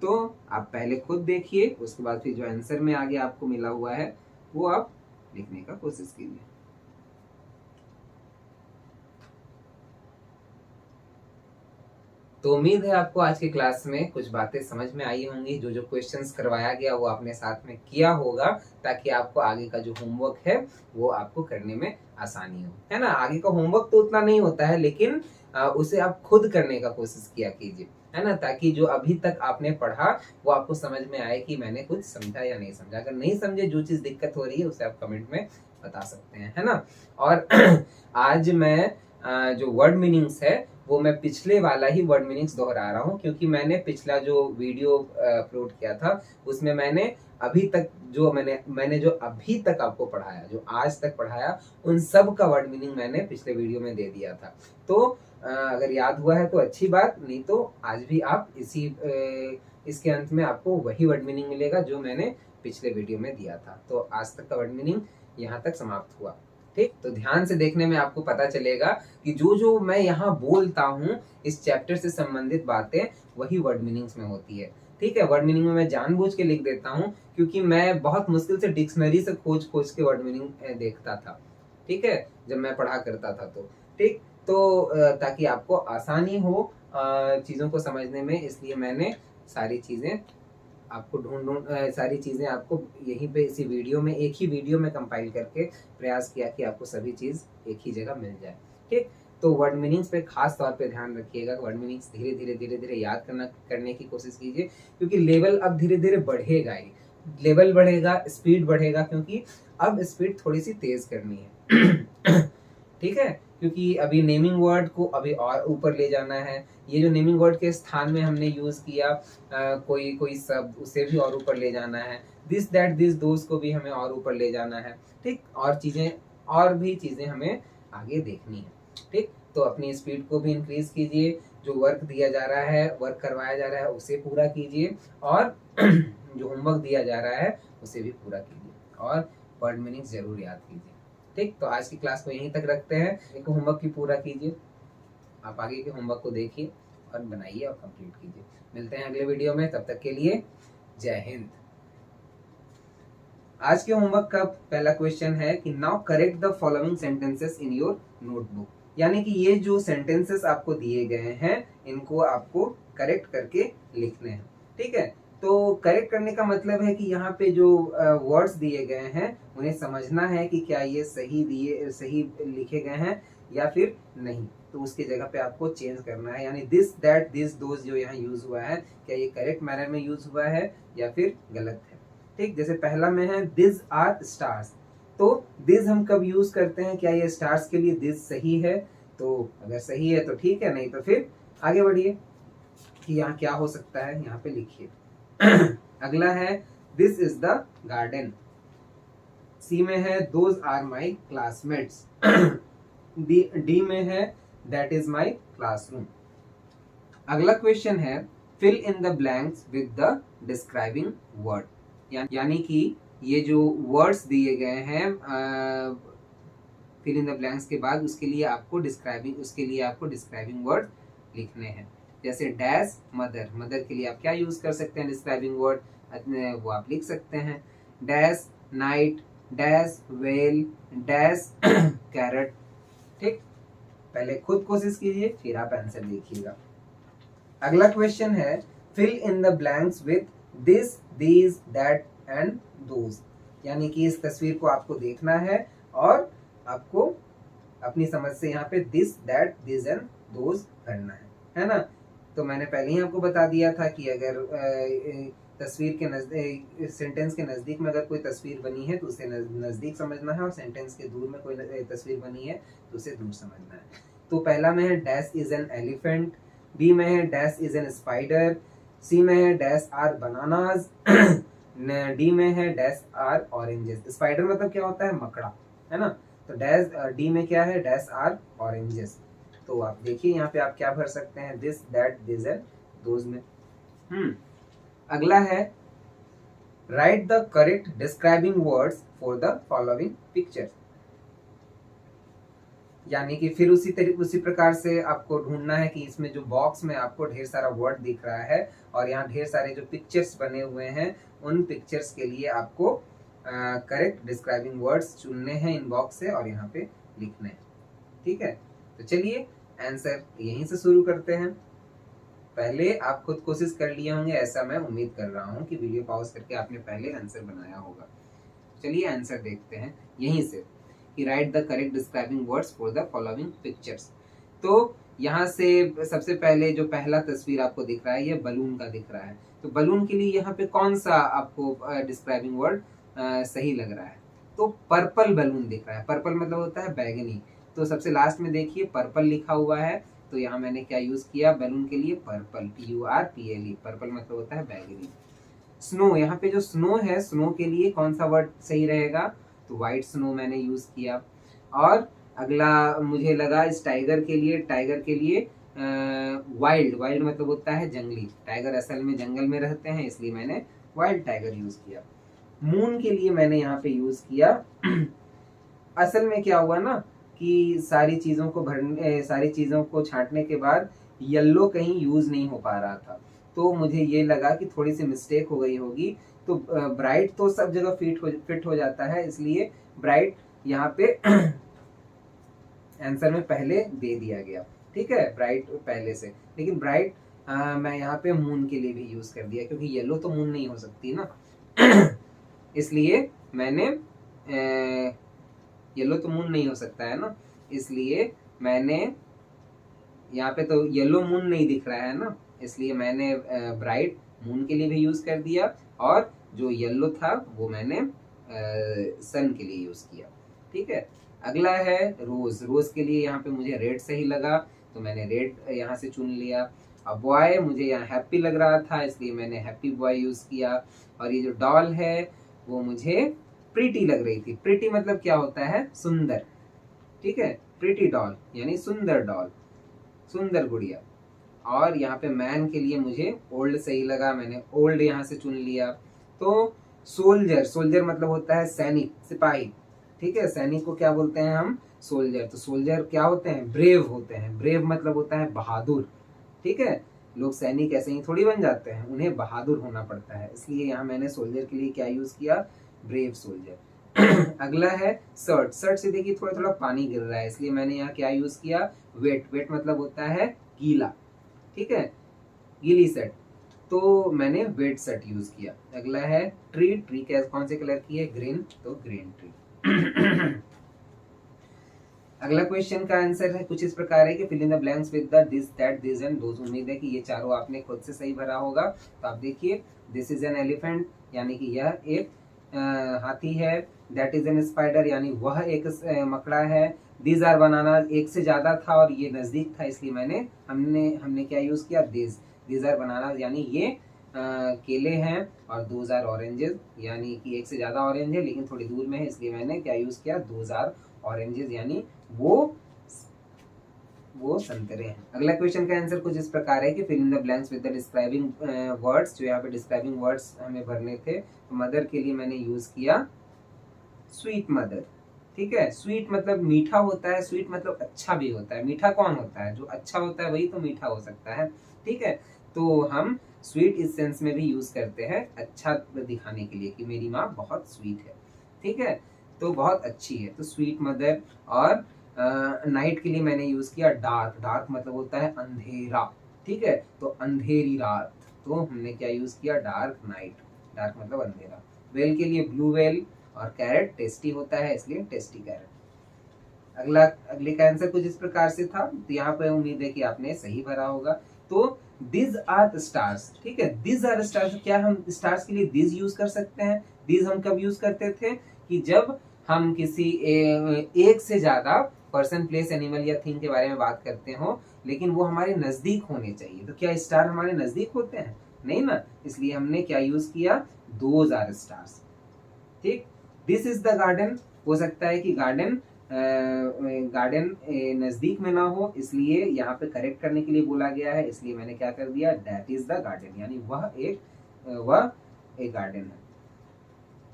तो आप पहले खुद देखिए, उसके बाद फिर जो आंसर में आगे आपको मिला हुआ है वो आप लिखने का कोशिश कीजिए। तो उम्मीद है आपको आज की क्लास में कुछ बातें समझ में आई होंगी। जो जो क्वेश्चंस करवाया गया वो आपने साथ में किया होगा, ताकि आपको आगे का जो होमवर्क है वो आपको करने में आसानी हो। है ना, आगे का होमवर्क तो उतना नहीं होता है, लेकिन उसे आप खुद करने का कोशिश किया कीजिए, है ना, ताकि जो अभी तक आपने पढ़ा वो आपको समझ में आए कि मैंने कुछ समझा या नहीं समझा। अगर नहीं समझे, जो चीज दिक्कत हो रही है उसे आप कमेंट में बता सकते हैं, है ना। और आज मैं जो वर्ड मीनिंग्स है वो मैं पिछले वाला ही वर्ड मीनिंग्स दोहरा रहा हूँ, क्योंकि मैंने पिछला जो वीडियो अपलोड किया था उसमें मैंने अभी तक जो अभी तक आपको पढ़ाया, जो आज तक पढ़ाया, उन सब का वर्ड मीनिंग मैंने पिछले वीडियो में दे दिया था। तो अगर याद हुआ है तो अच्छी बात, नहीं तो आज भी आप इसके अंत में आपको वही वर्ड मीनिंग मिलेगा जो मैंने पिछले वीडियो में दिया था। तो आज तक का वर्ड मीनिंग यहाँ तक समाप्त हुआ। ठीक, तो ध्यान से देखने में आपको पता चलेगा कि जो जो मैं यहाँ बोलता हूँ इस चैप्टर से संबंधित बातें वही वर्ड मीनिंग्स में होती है। ठीक है, वर्ड मीनिंग में मैं जानबूझ के लिख देता हूँ क्योंकि मैं बहुत मुश्किल से डिक्शनरी से खोज के वर्ड मीनिंग देखता था। ठीक है, जब मैं पढ़ा करता था तो ठीक, तो ताकि आपको आसानी हो चीज़ों को समझने में, इसलिए मैंने सारी चीज़ें आपको सारी चीज़ें आपको यहीं पे इसी वीडियो में, एक ही वीडियो में कंपाइल करके प्रयास किया कि आपको सभी चीज़ एक ही जगह मिल जाए। ठीक, तो वर्ड मीनिंग्स पे खास तौर पे ध्यान रखिएगा। वर्ड मीनिंग्स धीरे धीरे याद करने की कोशिश कीजिए, क्योंकि लेवल अब धीरे धीरे बढ़ेगा ही, लेवल बढ़ेगा, स्पीड बढ़ेगा, क्योंकि अब स्पीड थोड़ी सी तेज करनी है। ठीक है, क्योंकि अभी नेमिंग वर्ड को अभी और ऊपर ले जाना है। ये जो नेमिंग वर्ड के स्थान में हमने यूज किया कोई शब्द, उसे भी और ऊपर ले जाना है। दिस दैट दिस दोस्त को भी हमें और ऊपर ले जाना है। ठीक, और भी चीजें हमें आगे देखनी है। ठीक, तो अपनी स्पीड को भी इंक्रीज कीजिए, जो वर्क दिया जा रहा है, वर्क करवाया जा रहा है, उसे पूरा कीजिए, और जो होमवर्क दिया जा रहा है उसे भी पूरा कीजिए, और वर्ड मीनिंग जरूर याद कीजिए। ठीक, तो आज की क्लास को यहीं तक रखते हैं। एक होमवर्क भी पूरा कीजिए, आप आगे के होमवर्क को देखिए और बनाइए और कंप्लीट कीजिए। मिलते हैं अगले वीडियो में, तब तक के लिए जय हिंद। आज के होमवर्क का पहला क्वेश्चन है कि now correct the following sentences in your notebook. यानी कि ये जो सेंटेंसेस आपको दिए गए हैं इनको आपको करेक्ट करके लिखने हैं। ठीक है, तो करेक्ट करने का मतलब है कि यहाँ पे जो वर्ड्स दिए गए हैं उन्हें समझना है कि क्या ये सही लिखे गए हैं या फिर नहीं, तो उसकी जगह पे आपको चेंज करना है। यानी दिस दैट दिस दोज जो यहाँ यूज हुआ है, क्या ये करेक्ट मैनर में यूज हुआ है या फिर गलत है। ठीक, जैसे पहला में है दिस आर स्टार्स, तो दिस हम कब यूज करते हैं, क्या ये स्टार्स के लिए दिस सही है, तो अगर सही है तो ठीक है, नहीं तो फिर आगे बढ़िए कि यहाँ क्या हो सकता है, यहाँ पे लिखिए। अगला है this is the garden. C में है those are my classmates. D में है दैट इज माई क्लासरूम। अगला क्वेश्चन है fill in the blanks with the describing word. यानी कि ये जो वर्ड्स दिए गए हैं फिल इन द ब्लैंक्स के बाद उसके लिए आपको डिस्क्राइबिंग वर्ड लिखने हैं। जैसे डैश मदर, मदर के लिए आप क्या यूज कर सकते हैं डिस्क्राइबिंग वर्ड, वो आप लिख सकते हैं। Dash night, dash well, dash carrot. ठीक, पहले खुद कोशिश कीजिए फिर आप आंसर देखिएगा। अगला क्वेश्चन है fill in the blanks with this, these, that and those. यानी कि इस तस्वीर को आपको देखना है और आपको अपनी समझ से यहाँ पे this, that, this and those करना है ना। तो मैंने पहले ही आपको बता दिया था कि अगर तस्वीर के नजदीक, सेंटेंस के नजदीक में अगर कोई तस्वीर बनी है तो उसे नजदीक समझना है, और सेंटेंस के दूर में कोई तस्वीर बनी है तो उसे दूर समझना है। तो पहला में है dash is an elephant, B में है dash is an spider, C में है डैश आर बनानाज, डी में है डैश आर ऑरेंजेस। स्पाइडर मतलब क्या होता है, मकड़ा, है ना। तो डैश डी में क्या है, डैश आर ऑरेंजेस। तो आप देखिए यहाँ पे आप क्या भर सकते हैं, this, that, this and those में। अगला है right the correct describing words for the following pictures. यानी कि फिर उसी प्रकार से आपको ढूंढना है कि इसमें जो बॉक्स में आपको ढेर सारा वर्ड दिख रहा है और यहाँ ढेर सारे जो पिक्चर्स बने हुए हैं उन पिक्चर्स के लिए आपको करेक्ट डिस्क्राइबिंग वर्ड्स चुनने हैं इन बॉक्स से और यहाँ पे लिखने हैं। ठीक है, तो चलिए आंसर यहीं से शुरू करते हैं। पहले आप खुद कोशिश कर लिए होंगे, ऐसा मैं उम्मीद कर रहा हूँ कि वीडियो पॉज करके आपने पहले आंसर बनाया होगा। चलिए आंसर देखते हैं यहीं से कि right the correct describing words for the following pictures. तो यहाँ से सबसे पहले जो पहला तस्वीर आपको दिख रहा है ये बलून का दिख रहा है। तो बलून के लिए यहाँ पे कौन सा आपको डिस्क्राइबिंग वर्ड सही लग रहा है, तो पर्पल बलून दिख रहा है। पर्पल मतलब होता है बैगनी, तो सबसे लास्ट में देखिए पर्पल लिखा हुआ है, तो यहाँ मैंने क्या यूज किया बैलून के लिए, पर्पल, PURPLE, पर्पल मतलब होता है बैगनी। स्नो, यहाँ पे जो स्नो है, स्नो के लिए कौन सा वर्ड सही रहेगा, तो व्हाइट स्नो मैंने यूज किया। और अगला मुझे लगा इस टाइगर के लिए, टाइगर के लिए वाइल्ड, वाइल्ड मतलब होता है जंगली, टाइगर असल में जंगल में रहते हैं, इसलिए मैंने वाइल्ड टाइगर यूज किया। मून के लिए मैंने यहाँ पे यूज किया असल में क्या हुआ ना कि सारी चीजों को भरने, सारी चीजों को छांटने के बाद येलो कहीं यूज नहीं हो पा रहा था, तो मुझे ये लगा कि थोड़ी सी मिस्टेक हो गई होगी। तो ब्राइट तो सब जगह फिट हो जाता है, इसलिए ब्राइट यहाँ पे आंसर में पहले दे दिया गया। ठीक है, ब्राइट पहले से, लेकिन ब्राइट मैं यहाँ पे मून के लिए भी यूज कर दिया, क्योंकि येलो तो मून नहीं हो सकती ना इसलिए मैंने येलो तो मून नहीं हो सकता है ना, इसलिए मैंने यहाँ पे तो येलो मून नहीं दिख रहा है ना, इसलिए मैंने ब्राइट मून के लिए भी यूज कर दिया, और जो येलो था वो मैंने सन के लिए यूज किया। ठीक है, अगला है रोज। रोज के लिए यहाँ पे मुझे रेड सही लगा, तो मैंने रेड यहाँ से चुन लिया। अब बॉय, मुझे यहाँ हैप्पी लग रहा था, इसलिए मैंने हैप्पी बॉय यूज किया। और ये जो डॉल है वो मुझे प्रीटी लग रही थी। प्रीटी मतलब क्या होता है, सुंदर। ठीक है, प्रीटी डॉल यानी सुंदर डॉल, सुंदर गुड़िया। और यहाँ पे मैन के लिए मुझे ओल्ड सही लगा, मैंने ओल्ड यहाँ से चुन लिया। तो सोल्जर, सोल्जर मतलब होता है सैनिक, सिपाही। ठीक है, सैनिक को क्या बोलते हैं हम, सोल्जर। तो सोल्जर क्या होते हैं, ब्रेव होते हैं। ब्रेव मतलब होता है बहादुर। ठीक है, लोग सैनिक ऐसे ही थोड़ी बन जाते हैं, उन्हें बहादुर होना पड़ता है, इसलिए यहाँ मैंने सोल्जर के लिए क्या यूज किया, ब्रेव सोल्जर अगला है सर्ट। सर्ट से देखिए थोड़ा थोड़ा पानी गिर रहा है, इसलिए मैंने यहाँ क्या यूज किया, वेट। वेट मतलब होता है गीला। ठीक है, गीली शर्ट, तो मैंने वेट शर्ट यूज किया। अगला है ट्री। ट्री कौन से कलर की है, ग्रीन, तो ग्रीन ट्री अगला क्वेश्चन का आंसर है कुछ इस प्रकार है कि fill in the blanks with the this that this and those. उम्मीद है कि ये चारों आपने खुद से सही भरा होगा। तो आप देखिए, दिस इज एन एलिफेंट यानी कि यह एक हाथी है। दैट इज एन स्पाइडर यानी वह एक मकड़ा है। दीज आर बनाना एक से ज्यादा था और ये नजदीक था, इसलिए हमने क्या यूज किया, दीज आर बनाना यानी ये केले हैं। और दोज आर ऑरेंजेस यानी कि एक से ज्यादा ऑरेंज है लेकिन थोड़ी दूर में है, इसलिए मैंने क्या यूज किया, दोज आर ऑरेंजेस यानी वो संतरे हैं। अगला क्वेश्चन का आंसर कुछ इस प्रकार है कि fill in the blanks with the describing words. जो यहाँ पे डिस्क्राइबिंग वर्ड्स हमें भरने थे, तो मदर के लिए मैंने यूज किया स्वीट मदर। ठीक है, स्वीट मतलब मीठा होता है, स्वीट मतलब अच्छा भी होता है। मीठा कौन होता है, जो अच्छा होता है वही तो मीठा हो सकता है। ठीक है, तो हम स्वीट इस सेंस में भी यूज करते हैं अच्छा दिखाने के लिए कि मेरी माँ बहुत स्वीट है। ठीक है, तो बहुत अच्छी है, तो स्वीट मदर। और नाइट के लिए मैंने यूज किया डार्क। डार्क मतलब होता है अंधेरा। ठीक है, तो अंधेरी रात, तो हमने क्या यूज किया, डार्क नाइट। डार्क मतलब अंधेरा। वेल के लिए ब्लू वेल। और कैरेट टेस्टी होता है, इसलिए टेस्टी कैरेट। अगले का आंसर कुछ इस प्रकार से था, तो यहाँ पे उम्मीद है कि आपने सही भरा होगा। तो दिस आर स्टार्स। ठीक है, दिस आर स्टार्स, क्या हम स्टार्स के लिए दिस यूज कर सकते हैं। दिस हम कब यूज करते थे, कि जब हम किसी एक से ज्यादा पर्सन, प्लेस, एनिमल या थिंग के बारे में बात करते हो, लेकिन वो हमारे नजदीक होने चाहिए। तो क्या स्टार हमारे नजदीक होते हैं, नहीं ना, इसलिए हमने क्या यूज किया, दोज आर स्टार्स। ठीक, दिस इज द गार्डन, हो सकता है कि गार्डन नजदीक में ना हो, इसलिए यहाँ पे करेक्ट करने के लिए बोला गया है, इसलिए मैंने क्या कर दिया, दैट इज द गार्डन यानी वह एक गार्डन है।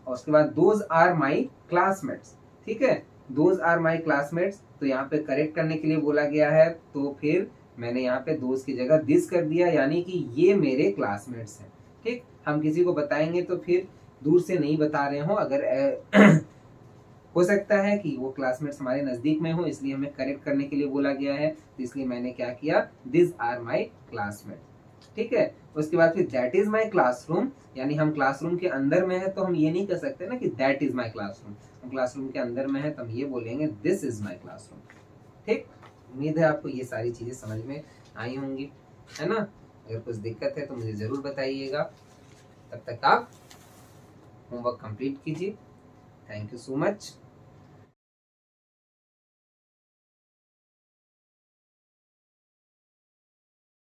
और उसके बाद दोज आर माई क्लासमेट्स। ठीक है, दोज आर माई क्लासमेट्स, तो यहाँ पे करेक्ट करने के लिए बोला गया है, तो फिर मैंने यहाँ पे दोज की जगह दिस कर दिया, यानी कि ये मेरे क्लासमेट्स हैं। ठीक, हम किसी को बताएंगे तो फिर दूर से नहीं बता रहे हो, अगर हो सकता है कि वो क्लासमेट्स हमारे नजदीक में हो, इसलिए हमें करेक्ट करने के लिए बोला गया है, तो इसलिए मैंने क्या किया, दिस आर माई क्लासमेट। ठीक है, उसके बाद फिर दैट इज माई क्लासरूम, यानी हम क्लासरूम के अंदर में है, तो हम ये नहीं कर सकते ना कि दैट इज माई क्लासरूम। हम क्लासरूम के अंदर में है तो हम ये बोलेंगे दिस इज माई क्लासरूम। ठीक, उम्मीद है आपको ये सारी चीजें समझ में आई होंगी, है ना। अगर कुछ दिक्कत है तो मुझे जरूर बताइएगा। तब तक आप होमवर्क कंप्लीट कीजिए। Thank you so much.